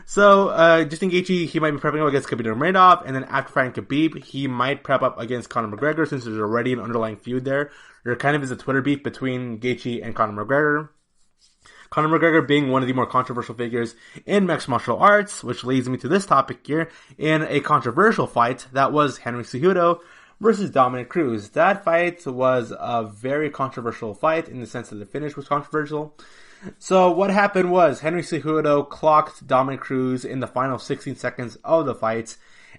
So Justin Gaethje, he might be prepping up against Khabib Nurmagomedov, and then after fighting Khabib, he might prep up against Conor McGregor, since there's already an underlying feud there. There kind of is a Twitter beef between Gaethje and Conor McGregor. Conor McGregor being one of the more controversial figures in mixed martial arts, which leads me to this topic here, in a controversial fight that was Henry Cejudo versus Dominic Cruz. That fight was a very controversial fight in the sense that the finish was controversial. So what happened was Henry Cejudo clocked Dominic Cruz in the final 16 seconds of the fight,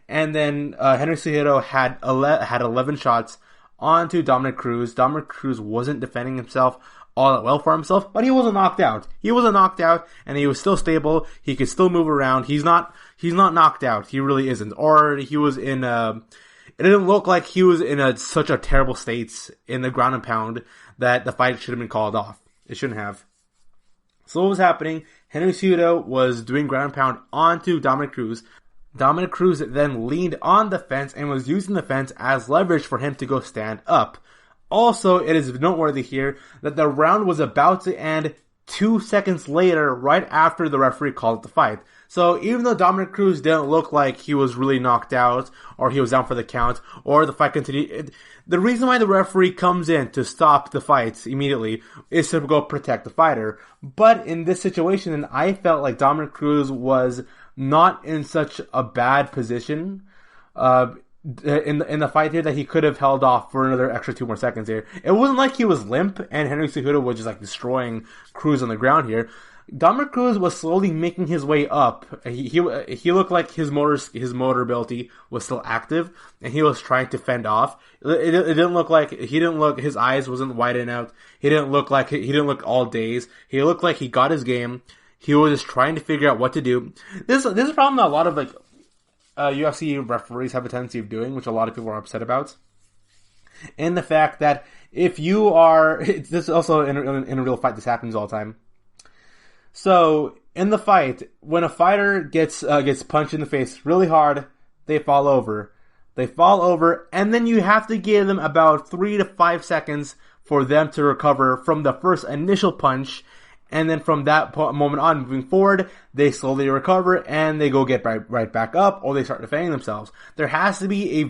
and then Henry Cejudo had 11 shots onto Dominic Cruz. Dominic Cruz wasn't defending himself all that well for himself, but he wasn't knocked out. He wasn't knocked out, and he was still stable. He could still move around. He's not knocked out. He really isn't. Or he was in it didn't look like he was in such a terrible state in the ground and pound that the fight should have been called off. It shouldn't have. So what was happening? Henry Cejudo was doing ground and pound onto Dominic Cruz. Dominic Cruz then leaned on the fence and was using the fence as leverage for him to go stand up. Also, it is noteworthy here that the round was about to end 2 seconds later, right after the referee called the fight. So even though Dominic Cruz didn't look like he was really knocked out, or he was down for the count, or the fight continued, the reason why the referee comes in to stop the fight immediately is to go protect the fighter. But in this situation, I felt like Dominic Cruz was not in such a bad position, in the fight here, that he could have held off for another extra 2 more seconds here. It wasn't like he was limp and Henry Cejudo was just like destroying Cruz on the ground here. Dominic Cruz was slowly making his way up. He looked like his motor ability was still active, and he was trying to fend off. It didn't look like his eyes wasn't widened out. He didn't look all dazed. He looked like he got his game. He was just trying to figure out what to do. This is a problem that a lot of UFC referees have a tendency of doing, which a lot of people are upset about. And the fact that if you are, this is also in a real fight, this happens all the time. So in the fight, when a fighter gets punched in the face really hard, they fall over. they fall over, and then you have to give them about 3 to 5 seconds for them to recover from the first initial punch. And then from that moment on, moving forward, they slowly recover and they go get right back up, or they start defending themselves. There has to be a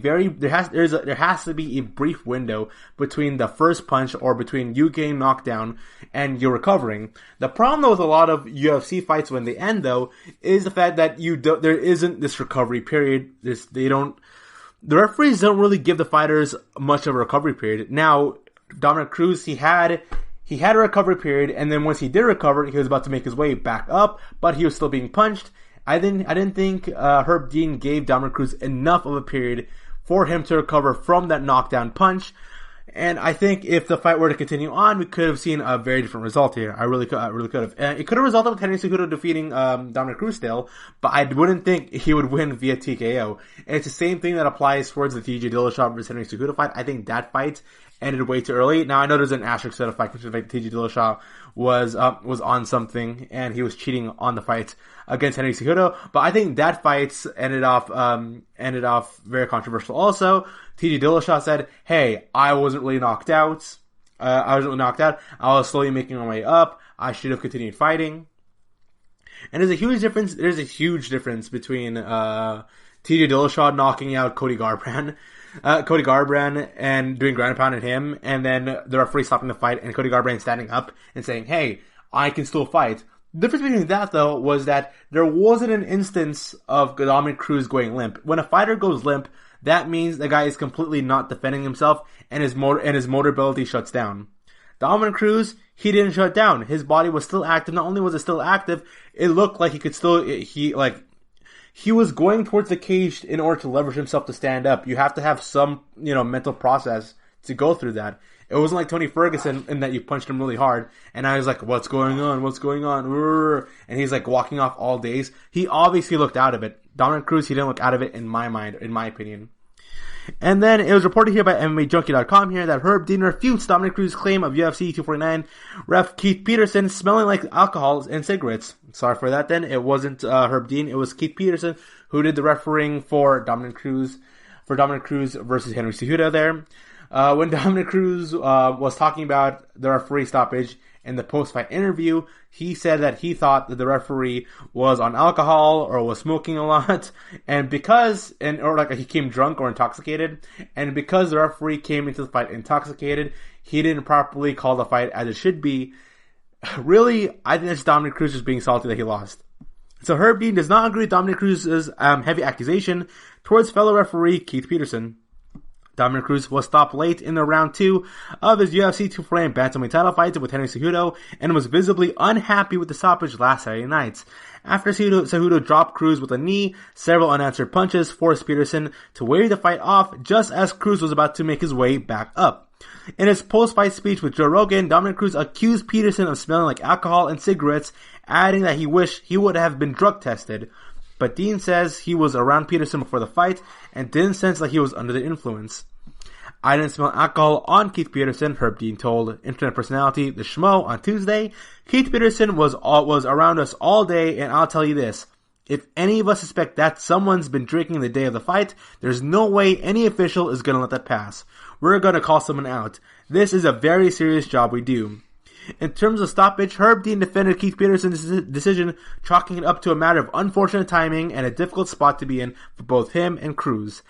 brief window between the first punch, or between you getting knocked down and you recovering. The problem though with a lot of UFC fights when they end though is the fact that there isn't this recovery period. The referees don't really give the fighters much of a recovery period. Now, Dominick Cruz, he had a recovery period, and then once he did recover, he was about to make his way back up, but he was still being punched. I didn't think Herb Dean gave Dominick Cruz enough of a period for him to recover from that knockdown punch. And I think if the fight were to continue on, we could have seen a very different result here. I really could have. It could have resulted with Henry Cejudo defeating Dominick Cruz still, but I wouldn't think he would win via TKO. And it's the same thing that applies towards the TJ Dillashaw versus Henry Cejudo fight. I think that fight ended way too early. Now I know there's an asterisk to the fight, because TJ Dillashaw was on something and he was cheating on the fight against Henry Cejudo. But I think that fight ended off very controversial. Also, TJ Dillashaw said, "Hey, I wasn't really knocked out. I was slowly making my way up. I should have continued fighting." And there's a huge difference. There's a huge difference between TJ Dillashaw knocking out Cody Garbrandt and doing ground and pound at him, and then the referee stopping the fight and Cody Garbrandt standing up and saying, "Hey, I can still fight." The difference between that though was that there wasn't an instance of Dominick Cruz going limp. When a fighter goes limp, that means the guy is completely not defending himself, and his motor ability shuts down. Dominick Cruz, he didn't shut down. His body was still active. Not only was it still active, it looked like he could still, he was going towards the cage in order to leverage himself to stand up. You have to have some, mental process to go through that. It wasn't like Tony Ferguson in that you punched him really hard, and I was like, what's going on? And he's like walking off all days. He obviously looked out of it. Dominick Cruz, he didn't look out of it in my mind, in my opinion. And then it was reported here by MMAJunkie.com here that Herb Dean refutes Dominick Cruz's claim of UFC 249 ref Keith Peterson smelling like alcohol and cigarettes. Sorry for that then. It wasn't Herb Dean. It was Keith Peterson who did the refereeing for Dominick Cruz versus Henry Cejudo there. When Dominick Cruz was talking about the referee stoppage in the post-fight interview, he said that he thought that the referee was on alcohol or was smoking a lot, and he came drunk or intoxicated, and because the referee came into the fight intoxicated, he didn't properly call the fight as it should be. Really, I think it's Dominick Cruz just being salty that he lost. So Herb Dean does not agree with Dominick Cruz's heavy accusation towards fellow referee Keith Peterson. Dominick Cruz was stopped late in the round 2 of his UFC 249 bantamweight title fight with Henry Cejudo and was visibly unhappy with the stoppage last Saturday night. After Cejudo dropped Cruz with a knee, several unanswered punches forced Peterson to wave the fight off just as Cruz was about to make his way back up. In his post-fight speech with Joe Rogan, Dominick Cruz accused Peterson of smelling like alcohol and cigarettes, adding that he wished he would have been drug tested. But Dean says he was around Peterson before the fight and didn't sense like he was under the influence. "I didn't smell alcohol on Keith Peterson," Herb Dean told internet personality The Schmo on Tuesday. "Keith Peterson was around us all day, and I'll tell you this. If any of us suspect that someone's been drinking the day of the fight, there's no way any official is going to let that pass. We're going to call someone out. This is a very serious job we do." In terms of stoppage, Herb Dean defended Keith Peterson's decision, chalking it up to a matter of unfortunate timing and a difficult spot to be in for both him and Cruz.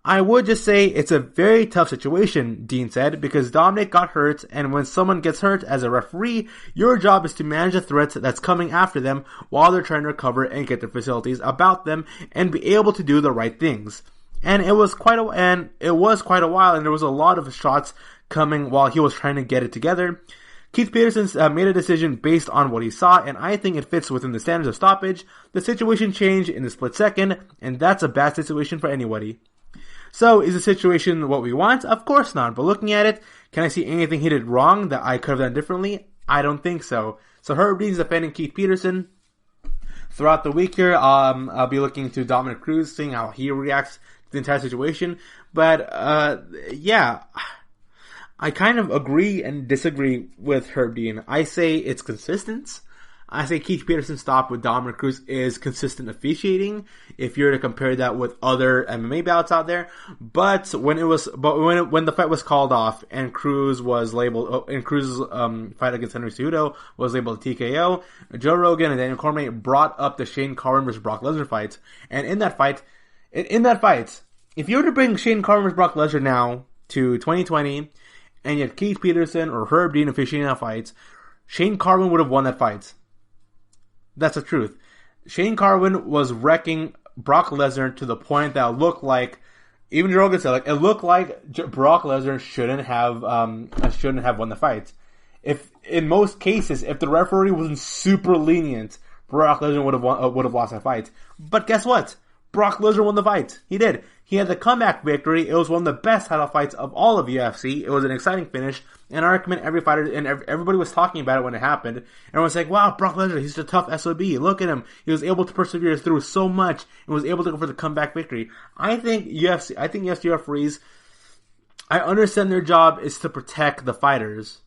"I would just say it's a very tough situation," Dean said, "because Dominick got hurt, and when someone gets hurt as a referee, your job is to manage the threat that's coming after them while they're trying to recover and get their facilities about them and be able to do the right things. And it was quite a while, and there was a lot of shots coming while he was trying to get it together. Keith Peterson made a decision based on what he saw, and I think it fits within the standards of stoppage. The situation changed in a split second, and that's a bad situation for anybody." So, is the situation what we want? Of course not, but looking at it, can I see anything he did wrong that I could have done differently? I don't think so. So Herb Dean's defending Keith Peterson. Throughout the week here, I'll be looking to Dominick Cruz, seeing how he reacts to the entire situation. But, I kind of agree and disagree with Herb Dean. I say it's consistent. I say Keith Peterson's stop with Dominic Cruz is consistent officiating if you're to compare that with other MMA bouts out there. But when the fight was called off and Cruz was labeled, and Cruz's fight against Henry Cejudo was labeled TKO, Joe Rogan and Daniel Cormier brought up the Shane Carwin versus Brock Lesnar fight. And in that fight, if you were to bring Shane Carwin versus Brock Lesnar now to 2020, and yet Keith Peterson or Herb Dean officiating that fight, Shane Carwin would have won that fight. That's the truth. Shane Carwin was wrecking Brock Lesnar to the point that it looked like, even Joe Rogan said, it looked like Brock Lesnar shouldn't have won the fight. If in most cases, if the referee wasn't super lenient, Brock Lesnar would have lost that fight. But guess what? Brock Lesnar won the fight. He did. He had the comeback victory. It was one of the best title fights of all of UFC. It was an exciting finish. And I recommend every fighter, and everybody was talking about it when it happened. Everyone's like, wow, Brock Lesnar, he's a tough SOB. Look at him. He was able to persevere through so much and was able to go for the comeback victory. I think UFC referees, I understand their job is to protect the fighters.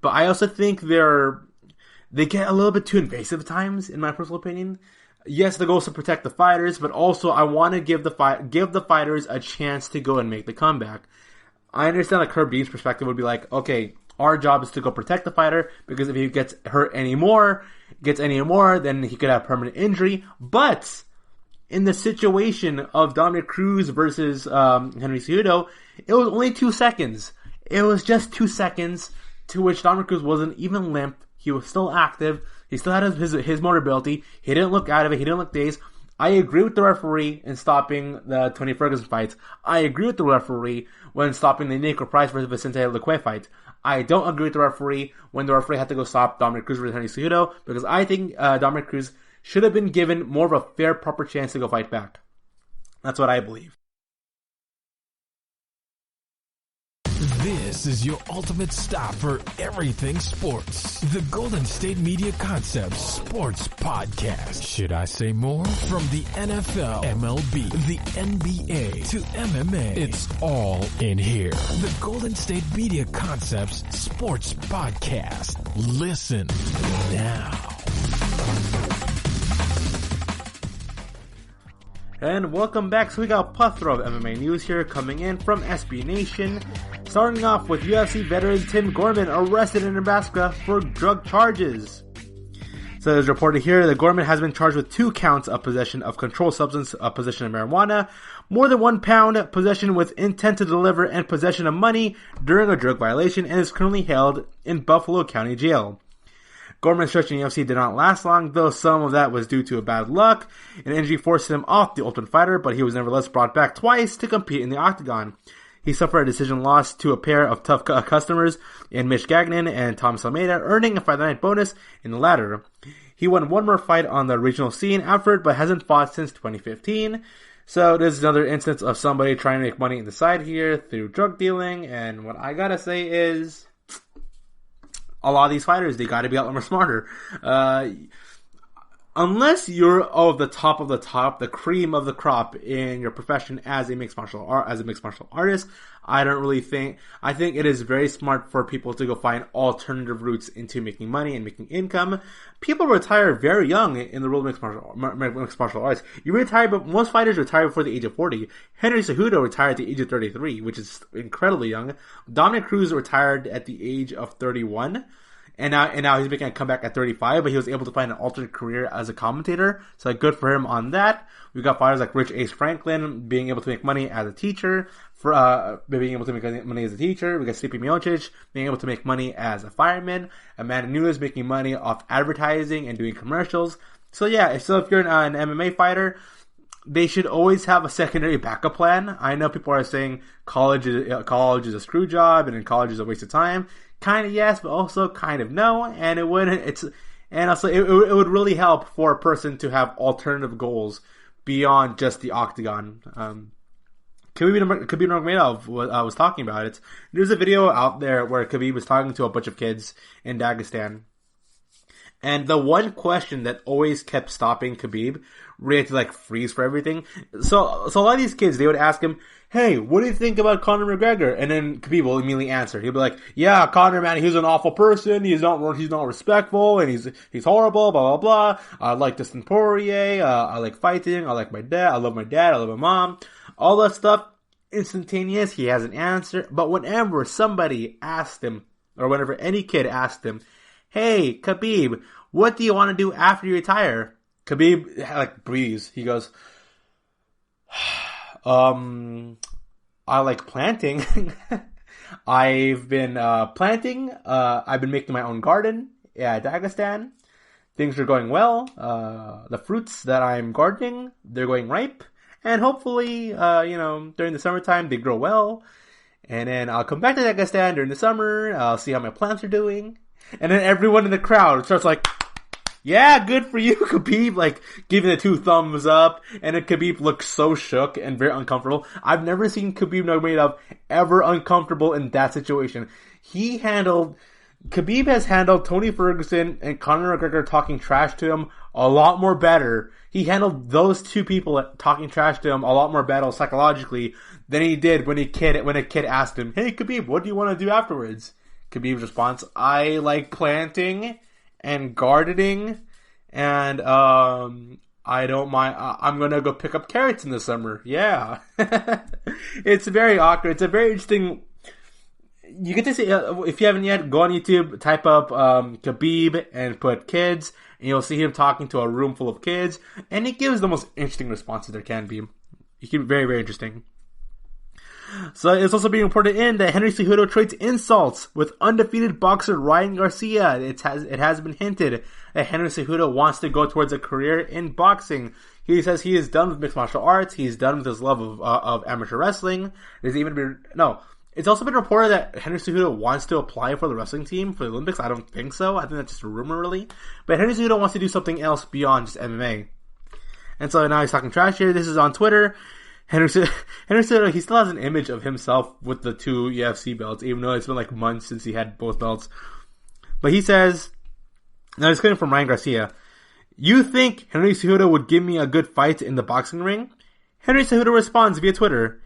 But I also think they get a little bit too invasive at times, in my personal opinion. Yes, the goal is to protect the fighters, but also I want to give the fighters a chance to go and make the comeback. I understand that Herb Dean's perspective would be like, okay, our job is to go protect the fighter, because if he gets hurt anymore, then he could have permanent injury. But in the situation of Dominic Cruz versus Henry Cejudo, it was only 2 seconds. It was just 2 seconds, to which Dominic Cruz wasn't even limp. He was still active. He still had his motor ability. He didn't look out of it. He didn't look dazed. I agree with the referee in stopping the Tony Ferguson fight. I agree with the referee when stopping the Nico Price versus Vicente Luque fight. I don't agree with the referee when the referee had to go stop Dominic Cruz versus Henry Cejudo, because I think Dominic Cruz should have been given more of a fair, proper chance to go fight back. That's what I believe. This is your ultimate stop for everything sports. The Golden State Media Concepts Sports Podcast. Should I say more? From the NFL, MLB, the NBA to MMA, it's all in here. The Golden State Media Concepts Sports Podcast. Listen now. And welcome back. So we got a plethora of MMA news here coming in from SB Nation. Starting off with UFC veteran Tim Gorman arrested in Nebraska for drug charges. So as reported here, that Gorman has been charged with 2 counts of possession of controlled substance, possession of marijuana, more than 1 pound, possession with intent to deliver, and possession of money during a drug violation, and is currently held in Buffalo County Jail. Gorman's stretch in the UFC did not last long, though some of that was due to bad luck. An injury forced him off the Ultimate Fighter, but he was nevertheless brought back twice to compete in the Octagon. He suffered a decision loss to a pair of tough customers in Mitch Gagnon and Thomas Almeida, earning a Fight Night bonus in the latter. He won one more fight on the regional scene afterward, but hasn't fought since 2015. So this is another instance of somebody trying to make money on the side here through drug dealing, and what I gotta say is, a lot of these fighters, they gotta be a lot more smarter. Unless you're the top, the cream of the crop in your profession as a mixed martial artist, I think it is very smart for people to go find alternative routes into making money and making income. People retire very young in the world of mixed martial arts. You retire, but most fighters retire before the age of 40. Henry Cejudo retired at the age of 33, which is incredibly young. Dominic Cruz retired at the age of 31. And now he's making a comeback at 35, but he was able to find an alternate career as a commentator. So good for him on that. We've got fighters like Rich Ace Franklin being able to make money as a teacher, being able to make money as a teacher. We got Stipe Miocic being able to make money as a fireman. Amanda Nunes making money off advertising and doing commercials. So yeah, if you're an MMA fighter, they should always have a secondary backup plan. I know people are saying college is a screw job and in college is a waste of time. Kind of yes, but also kind of no. And it would really help for a person to have alternative goals beyond just the octagon. Khabib Nurmagomedov was talking about it. There's a video out there where Khabib was talking to a bunch of kids in Dagestan. And the one question that always kept stopping Khabib ready to like freeze for everything. So a lot of these kids, they would ask him, hey, what do you think about Conor McGregor? And then Khabib will immediately answer. He'll be like, yeah, Conor, man, he's an awful person. He's not respectful, and he's horrible, blah, blah, blah. I like Dustin Poirier. I like fighting. I like my dad. I love my dad. I love my mom. All that stuff, instantaneous. He has an answer. But whenever somebody asked him, or whenever any kid asked him, hey, Khabib, what do you want to do after you retire? Khabib, like, breathes. He goes, I like planting. I've been planting. I've been making my own garden at Dagestan. Things are going well. The fruits that I'm gardening, they're going ripe. And hopefully, during the summertime, they grow well. And then I'll come back to Dagestan during the summer. I'll see how my plants are doing. And then everyone in the crowd starts like, yeah, good for you, Khabib, like, giving the 2 thumbs up, and then Khabib looks so shook and very uncomfortable. I've never seen Khabib Nurmagomedov ever uncomfortable in that situation. Khabib has handled Tony Ferguson and Conor McGregor talking trash to him a lot more better. He handled those 2 people talking trash to him a lot more better psychologically than he did when a kid asked him, hey, Khabib, what do you want to do afterwards? Khabib's response, I like planting and gardening, and I don't mind. I'm gonna go pick up carrots in the summer. Yeah, it's very awkward. It's a very interesting. You get to see if you haven't yet. Go on YouTube, type up Khabib and put kids, and you'll see him talking to a room full of kids, and he gives the most interesting responses there can be. He can be very, very interesting. So it's also being reported in that Henry Cejudo trades insults with undefeated boxer Ryan Garcia. It has been hinted that Henry Cejudo wants to go towards a career in boxing. He says he is done with mixed martial arts. He's done with his love of amateur wrestling. It's also been reported that Henry Cejudo wants to apply for the wrestling team for the Olympics. I don't think so. I think that's just a rumor, really. But Henry Cejudo wants to do something else beyond just MMA. And so now he's talking trash here. This is on Twitter. Henry Cejudo, he still has an image of himself with the 2 UFC belts, even though it's been like months since he had both belts. But he says, now it's coming from Ryan Garcia, you think Henry Cejudo would give me a good fight in the boxing ring? Henry Cejudo responds via Twitter,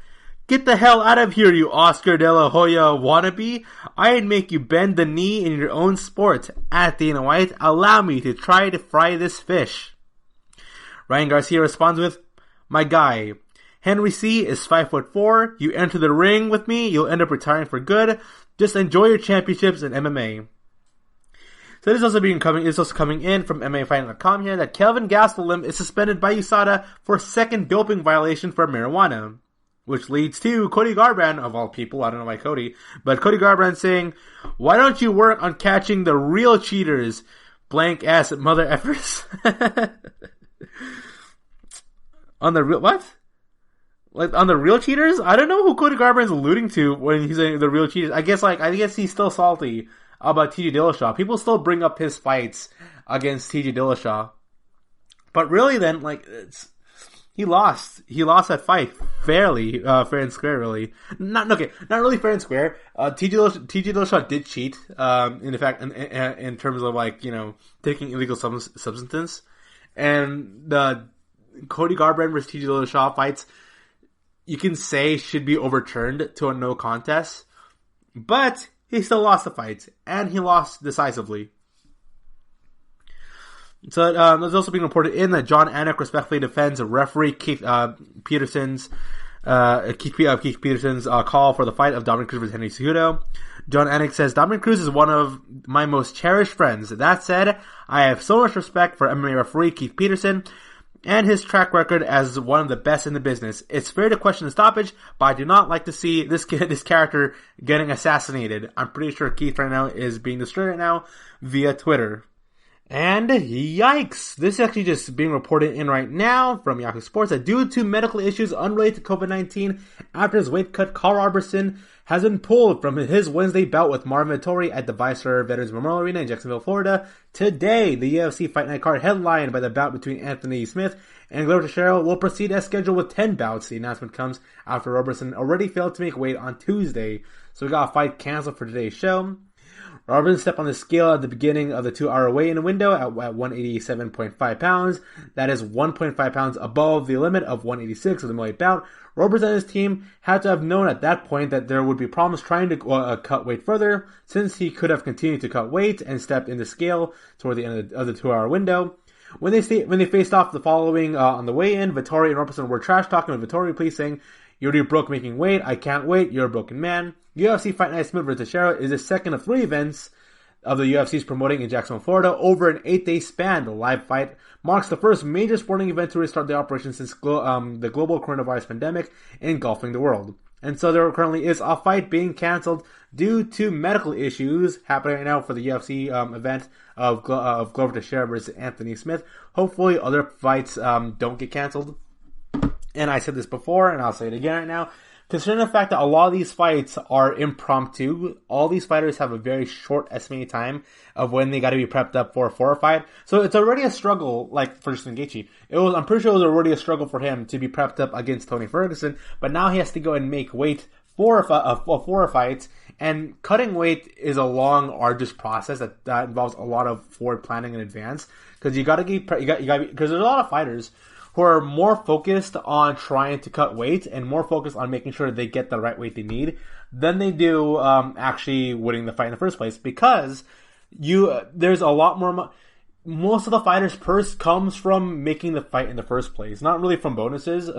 get the hell out of here, you Oscar De La Hoya wannabe. I'd make you bend the knee in your own sport. At Dana White, allow me to try to fry this fish. Ryan Garcia responds with, my guy, Henry C. is 5'4". You enter the ring with me, you'll end up retiring for good. Just enjoy your championships in MMA. So this is also coming in from MMAfighting.com here that Kelvin Gastelum is suspended by USADA for second doping violation for marijuana. Which leads to Cody Garbrandt, of all people, I don't know why Cody, but Cody Garbrandt saying, why don't you work on catching the real cheaters, blank ass mother effers? On the real, what? Like, on the real cheaters? I don't know who Cody Garbrandt is alluding to when he's saying the real cheaters. I guess he's still salty about TJ Dillashaw. People still bring up his fights against TJ Dillashaw. But really then, like, he lost. He lost that fight fairly, fair and square, really. Not really fair and square. TJ Dillashaw did cheat, in terms of, like, taking illegal substances. And the Cody Garbrandt versus TJ Dillashaw fights, you can say should be overturned to a no contest, but he still lost the fight, and he lost decisively. So there's also being reported in that John Anik respectfully defends referee Keith Peterson's call for the fight of Dominic Cruz versus Henry Cejudo. John Anik says, Dominic Cruz is one of my most cherished friends. That said, I have so much respect for MMA referee Keith Peterson and his track record as one of the best in the business. It's fair to question the stoppage, but I do not like to see this character getting assassinated. I'm pretty sure Keith right now is being destroyed right now via Twitter. And yikes! This is actually just being reported in right now from Yahoo Sports that due to medical issues unrelated to COVID-19, after his weight cut, Carl Robertson has been pulled from his Wednesday bout with Marvin Vettori at the Viceroy Veterans Memorial Arena in Jacksonville, Florida. Today, the UFC Fight Night card headlined by the bout between Anthony Smith and Glover Teixeira will proceed as scheduled with 10 bouts. The announcement comes after Robertson already failed to make weight on Tuesday, so we got a fight canceled for today's show. Robertson stepped on the scale at the beginning of the 2-hour weigh-in window at 187.5 pounds. That is 1.5 pounds above the limit of 186 of the middleweight bout. Robertson and his team had to have known at that point that there would be problems trying to cut weight further, since he could have continued to cut weight and stepped in the scale toward the end of the 2-hour window. When they faced off the following on the weigh-in, Vettori and Robertson were trash-talking with Vettori, please saying, "You're already broke making weight. I can't wait. You're a broken man." UFC Fight Night Smith vs. Teixeira is the second of 3 events of the UFC's promoting in Jacksonville, Florida, over an 8-day span. The live fight marks the first major sporting event to restart the operation since the global coronavirus pandemic engulfing the world. And so there currently is a fight being canceled due to medical issues happening right now for the UFC event of Glover Teixeira versus Anthony Smith. Hopefully other fights don't get canceled. And I said this before, and I'll say it again right now. Considering the fact that a lot of these fights are impromptu, all these fighters have a very short estimated time of when they got to be prepped up for a fight. So it's already a struggle, like for Justin Gaethje. I'm pretty sure it was already a struggle for him to be prepped up against Tony Ferguson, but now he has to go and make weight for a fight. And cutting weight is a long, arduous process that involves a lot of forward planning in advance, because because there's a lot of fighters who are more focused on trying to cut weight and more focused on making sure they get the right weight they need than they do actually winning the fight in the first place. Because there's a lot more. Most of the fighters' purse comes from making the fight in the first place, not really from bonuses.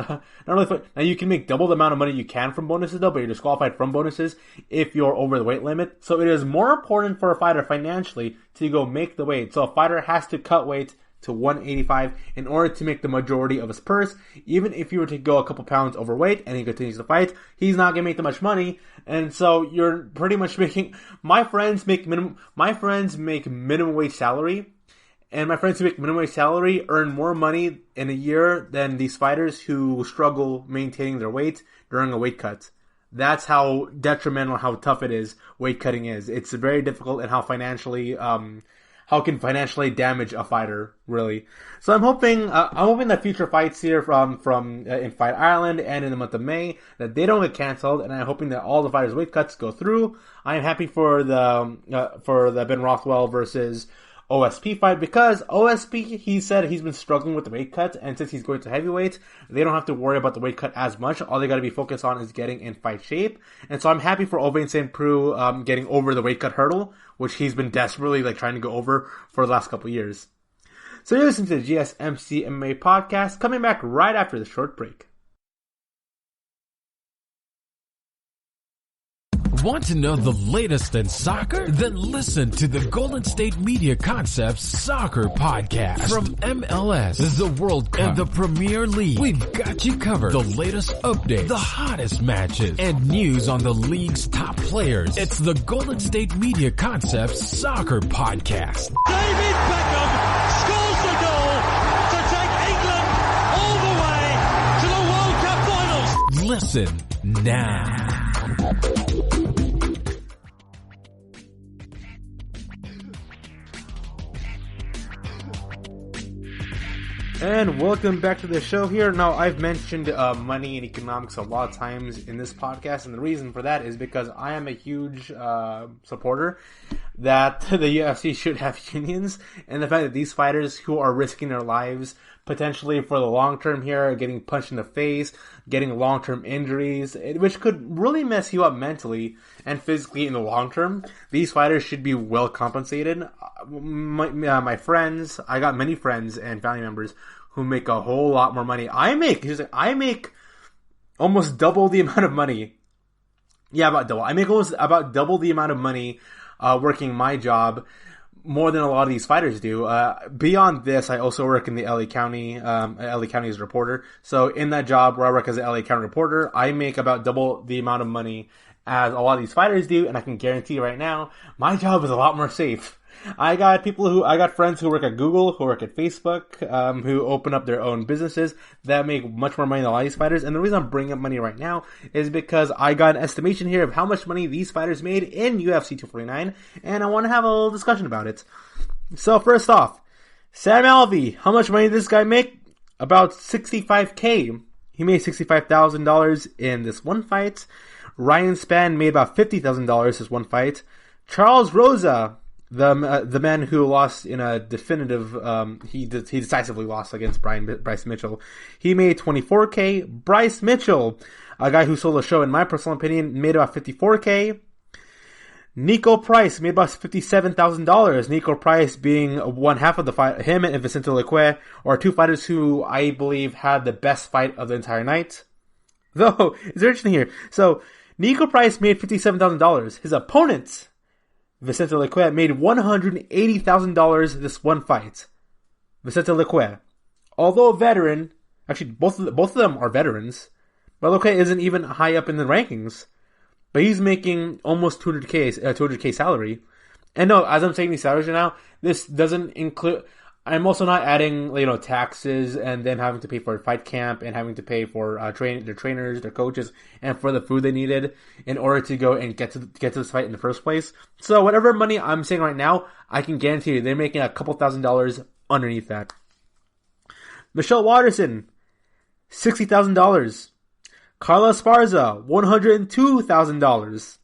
Now you can make double the amount of money you can from bonuses though, but you're disqualified from bonuses if you're over the weight limit. So it is more important for a fighter financially to go make the weight. So a fighter has to cut weight to 185 in order to make the majority of his purse. Even if you were to go a couple pounds overweight and he continues to fight, he's not gonna make that much money. And so you're pretty much making. My friends make minimum wage salary, and my friends who make minimum wage salary earn more money in a year than these fighters who struggle maintaining their weight during a weight cut. That's how detrimental, how tough it is. Weight cutting is. It's very difficult, and how can financially damage a fighter, really. So I'm hoping that future fights here from in Fight Ireland and in the month of May, that they don't get canceled, and I'm hoping that all the fighters' weight cuts go through. I am happy for the Ben Rothwell versus OSP fight, because OSP, he said he's been struggling with the weight cut, and since he's going to heavyweight, they don't have to worry about the weight cut as much. All they got to be focused on is getting in fight shape. And so I'm happy for Ovince St. Preux getting over the weight cut hurdle, which he's been desperately trying to go over for the last couple of years. So you're listening to the GSMC MMA podcast, coming back right after the short break. Want to know the latest in soccer? Then listen to the Golden State Media Concepts Soccer Podcast. From MLS, the World Cup, and the Premier League, we've got you covered. The latest updates, the hottest matches, and news on the league's top players. It's the Golden State Media Concepts Soccer Podcast. David Beckham scores the goal to take England all the way to the World Cup finals. Listen now. And welcome back to the show here. Now, I've mentioned money and economics a lot of times in this podcast, and the reason for that is because I am a huge supporter that the UFC should have unions, and the fact that these fighters who are risking their lives potentially for the long term here, getting punched in the face, getting long-term injuries, which could really mess you up mentally and physically in the long term, these fighters should be well compensated. My friends, I got many friends and family members who make a whole lot more money. I make almost double the amount of money. Yeah, about double. I make almost about double the amount of money working my job, more than a lot of these fighters do. Beyond this, I also work in the LA County. LA County as a reporter. So in that job where I work as an LA County reporter, I make about double the amount of money as a lot of these fighters do, and I can guarantee right now, my job is a lot more safe. I got friends who work at Google, who work at Facebook, who open up their own businesses that make much more money than a lot of these fighters. And the reason I'm bringing up money right now is because I got an estimation here of how much money these fighters made in UFC 249, and I want to have a little discussion about it. So first off, Sam Alvey, how much money did this guy make? About $65K. He made $65,000 in this one fight. Ryan Spann made about $50,000 this one fight. Charles Rosa, the man who lost in a definitive, he decisively lost against Bryce Mitchell. He made $24K. Bryce Mitchell, a guy who sold a show, in my personal opinion, made about $54K. Nico Price made about $57,000. Nico Price being one half of the fight. Him and Vicente Luque are two fighters who I believe had the best fight of the entire night. Though, it's interesting here. So, Nico Price made $57,000. His opponent, Vicente Luque, made $180,000 this one fight. Vicente Luque, although a veteran, actually both of them are veterans, but Luque isn't even high up in the rankings. But he's making almost 200K salary. And no, as I'm saying these salaries right now, this doesn't include, I'm also not adding, taxes and them having to pay for fight camp and having to pay for their trainers, their coaches, and for the food they needed in order to go and get to this fight in the first place. So whatever money I'm saying right now, I can guarantee you they're making a couple $1,000s underneath that. Michelle Watterson, $60,000. Carla Esparza, $102,000.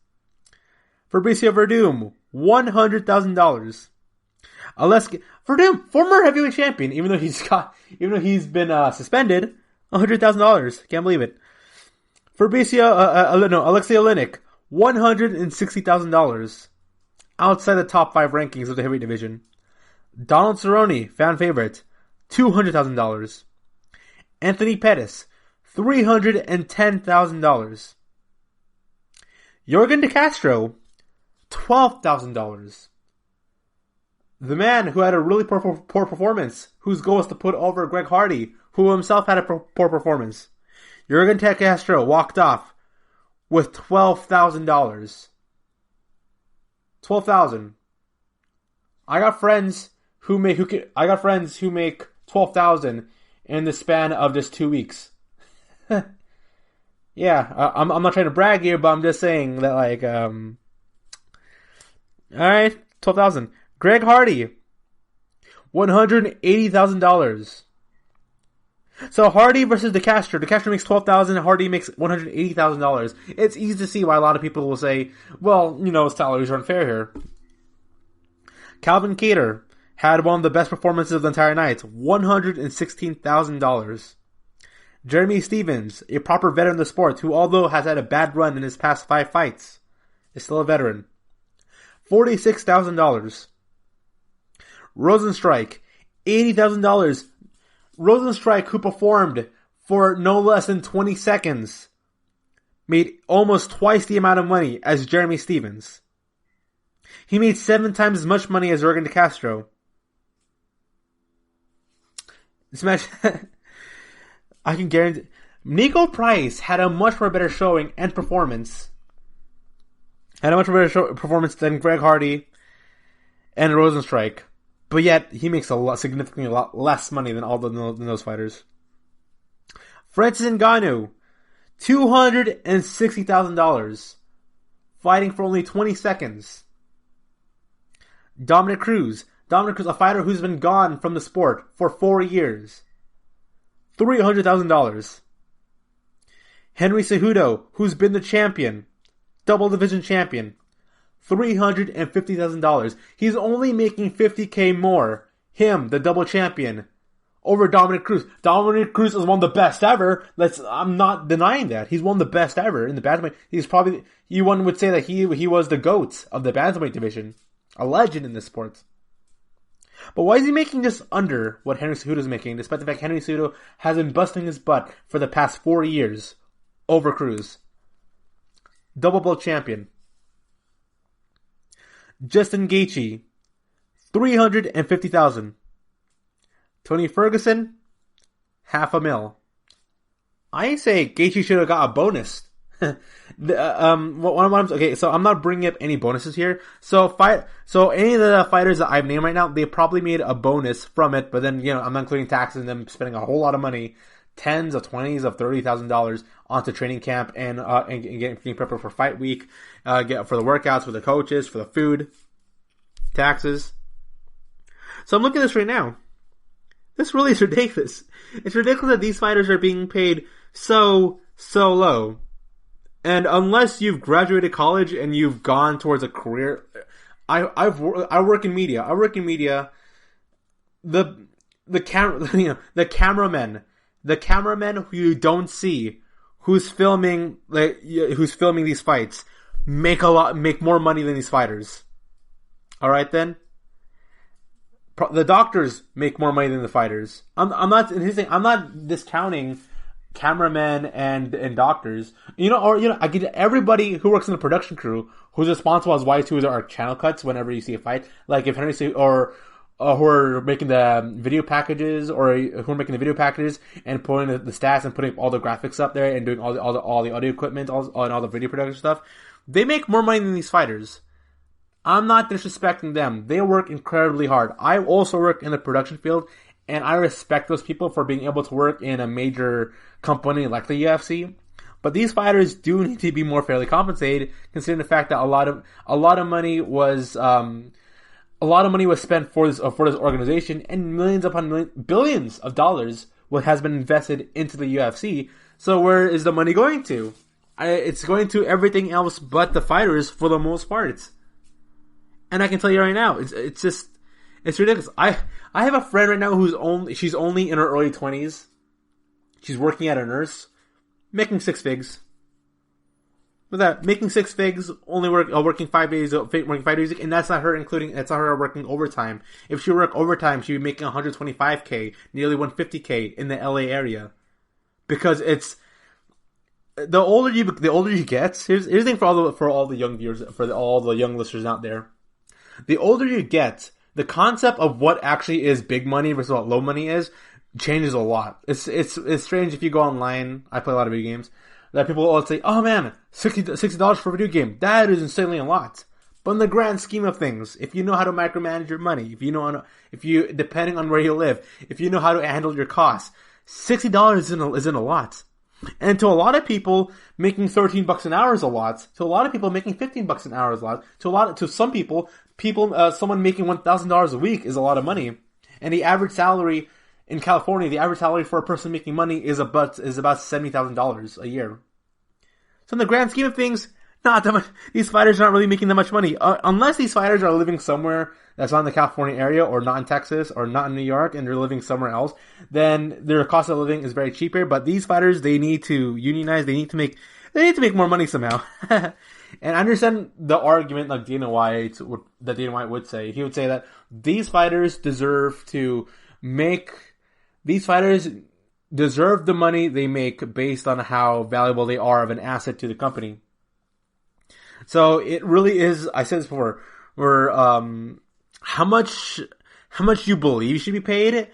Fabricio Verdum, $100,000. Aleska Verdum, former heavyweight champion, even though he's been suspended, $100,000. Can't believe it. Alexei Oleinik, $160,000. Outside the top 5 rankings of the heavyweight division. Donald Cerrone, fan favorite, $200,000. Anthony Pettis, $310,000. Jorgen De Castro, $12,000. The man who had a really poor performance, whose goal was to put over Greg Hardy, who himself had a poor performance. Jorgen De Castro walked off with $12,000. $12,000. I got friends who make $12,000 in the span of just 2 weeks. Yeah, I'm not trying to brag here, but I'm just saying that, alright, $12,000. Greg Hardy, $180,000. So Hardy versus De Castro. De Castro makes $12,000, Hardy makes $180,000. It's easy to see why a lot of people will say, well, salaries are unfair here. Calvin Kattar had one of the best performances of the entire night, $116,000. Jeremy Stevens, a proper veteran of the sport, who although has had a bad run in his past 5 fights, is still a veteran. $46,000. Rosenstrike, $80,000. Rosenstrike, who performed for no less than 20 seconds, made almost twice the amount of money as Jeremy Stevens. He made 7 times as much money as Jorgen De Castro. This match, I can guarantee, Nico Price had a much more better showing and performance. Had a much better performance than Greg Hardy and Rosenstrike. But yet, he makes significantly less money than all than those fighters. Francis Ngannou, $260,000. Fighting for only 20 seconds. Dominic Cruz, a fighter who's been gone from the sport for 4 years. $300,000. Henry Cejudo, who's been the champion, double division champion, $350,000. He's only making $50K more, him, the double champion, over Dominic Cruz. Dominic Cruz is one of the best ever. I'm not denying that. He's one of the best ever in the bantamweight. He's probably, one would say that he was the GOAT of the bantamweight division. A legend in this sport. But why is he making just under what Henry Cejudo is making, despite the fact Henry Cejudo has been busting his butt for the past 4 years over Cruz? Double belt champion. Justin Gaethje, $350,000. Tony Ferguson, $500,000. I say Gaethje should have got a bonus. Okay, so I'm not bringing up any bonuses here. So any of the fighters that I've named right now, they probably made a bonus from it, but then, I'm not including taxes and them spending a whole lot of money, tens of $20,000 of $30,000 onto training camp and getting prepared for fight week, for the workouts, for the coaches, for the food, taxes. So I'm looking at this right now. This really is ridiculous. It's ridiculous that these fighters are being paid so low. And unless you've graduated college and you've gone towards a career, I work in media. The cameramen who you don't see, who's filming these fights, make more money than these fighters. All right, then. The doctors make more money than the fighters. I'm not discounting cameramen and doctors. I get everybody who works in the production crew who's responsible as Y2s are channel cuts whenever you see a fight. Like if Henry or who are making the video packages and putting the stats and putting all the graphics up there and doing all the audio equipment, all the video production stuff. They make more money than these fighters. I'm not disrespecting them. They work incredibly hard. I also work in the production field, and I respect those people for being able to work in a major company like the UFC. But these fighters do need to be more fairly compensated, considering the fact that a lot of money was spent for this organization, and billions of dollars has been invested into the UFC. So where is the money going to? It's going to everything else but the fighters for the most part. And I can tell you right now, it's ridiculous. I have a friend right now she's only in her early 20s. She's working as a nurse, making 6 figs. With that, making 6 figs, only working 5 days, and that's not her working overtime. If she worked overtime, she'd be making $125K, nearly $150K in the LA area. Because it's, the older you get, here's the thing for all the young viewers, for all the young listeners out there. The older you get, the concept of what actually is big money versus what low money is changes a lot. It's strange if you go online. I play a lot of video games. That people will say, "Oh man, $60 for a video game. That is insanely a lot." But in the grand scheme of things, if you know how to micromanage your money, if you depending on where you live, if you know how to handle your costs, $60 isn't a lot. And to a lot of people, making $13 an hour is a lot. To a lot of people, making $15 an hour is a lot. To some people, someone making $1,000 a week is a lot of money. And the average salary in California, the average salary for a person making money is about $70,000 a year. So in the grand scheme of things, not that much. These fighters are not really making that much money, unless these fighters are living somewhere that's not in the California area, or not in Texas, or not in New York, and they're living somewhere else. Then their cost of living is very cheaper. But these fighters, they need to unionize. They need to make more money somehow. And I understand the argument like Dana White would say. He would say that these fighters deserve the money they make based on how valuable they are of an asset to the company. So it really is, I said this before, how much you believe should be paid,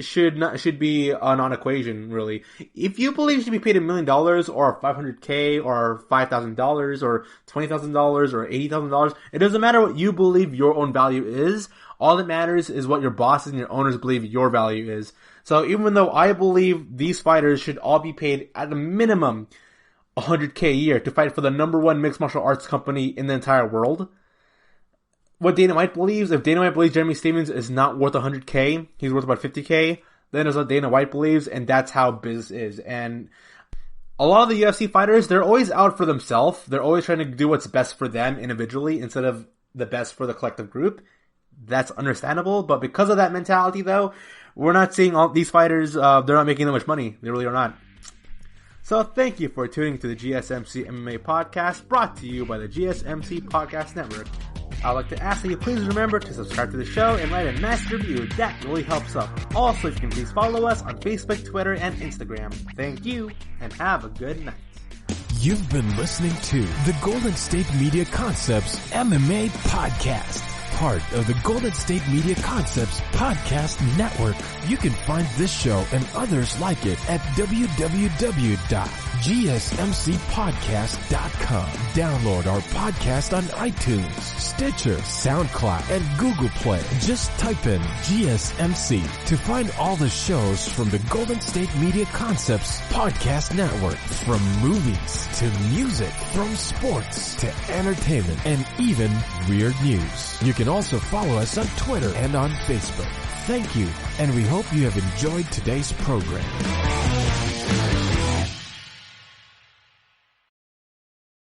should be a non-equation, really. If you believe you should be paid $1 million, or $500K, or $5,000, or $20,000, or $80,000, it doesn't matter what you believe your own value is. All that matters is what your bosses and your owners believe your value is. So even though I believe these fighters should all be paid at a minimum $100K a year to fight for the #1 mixed martial arts company in the entire world, what Dana White believes, if Dana White believes Jeremy Stephens is not worth $100K, he's worth about $50K, then that's what Dana White believes, and that's how business is. And a lot of the UFC fighters, they're always out for themselves. They're always trying to do what's best for them individually instead of the best for the collective group. That's understandable, but because of that mentality, though, we're not seeing all these fighters, they're not making that much money. They really are not. So thank you for tuning to the GSMC MMA podcast, brought to you by the GSMC Podcast Network. I'd like to ask that you please remember to subscribe to the show and write a nice review. That really helps up. Also, if you can please follow us on Facebook, Twitter, and Instagram. Thank you, and have a good night. You've been listening to the Golden State Media Concepts MMA Podcast, part of the Golden State Media Concepts Podcast Network. You can find this show and others like it at www.gsmcpodcast.com. Download our podcast on iTunes, Stitcher, SoundCloud, and Google Play. Just type in GSMC to find all the shows from the Golden State Media Concepts Podcast Network. From movies to music, from sports to entertainment, and even weird news. You can also follow us on Twitter and on Facebook. Thank you, and we hope you have enjoyed today's program.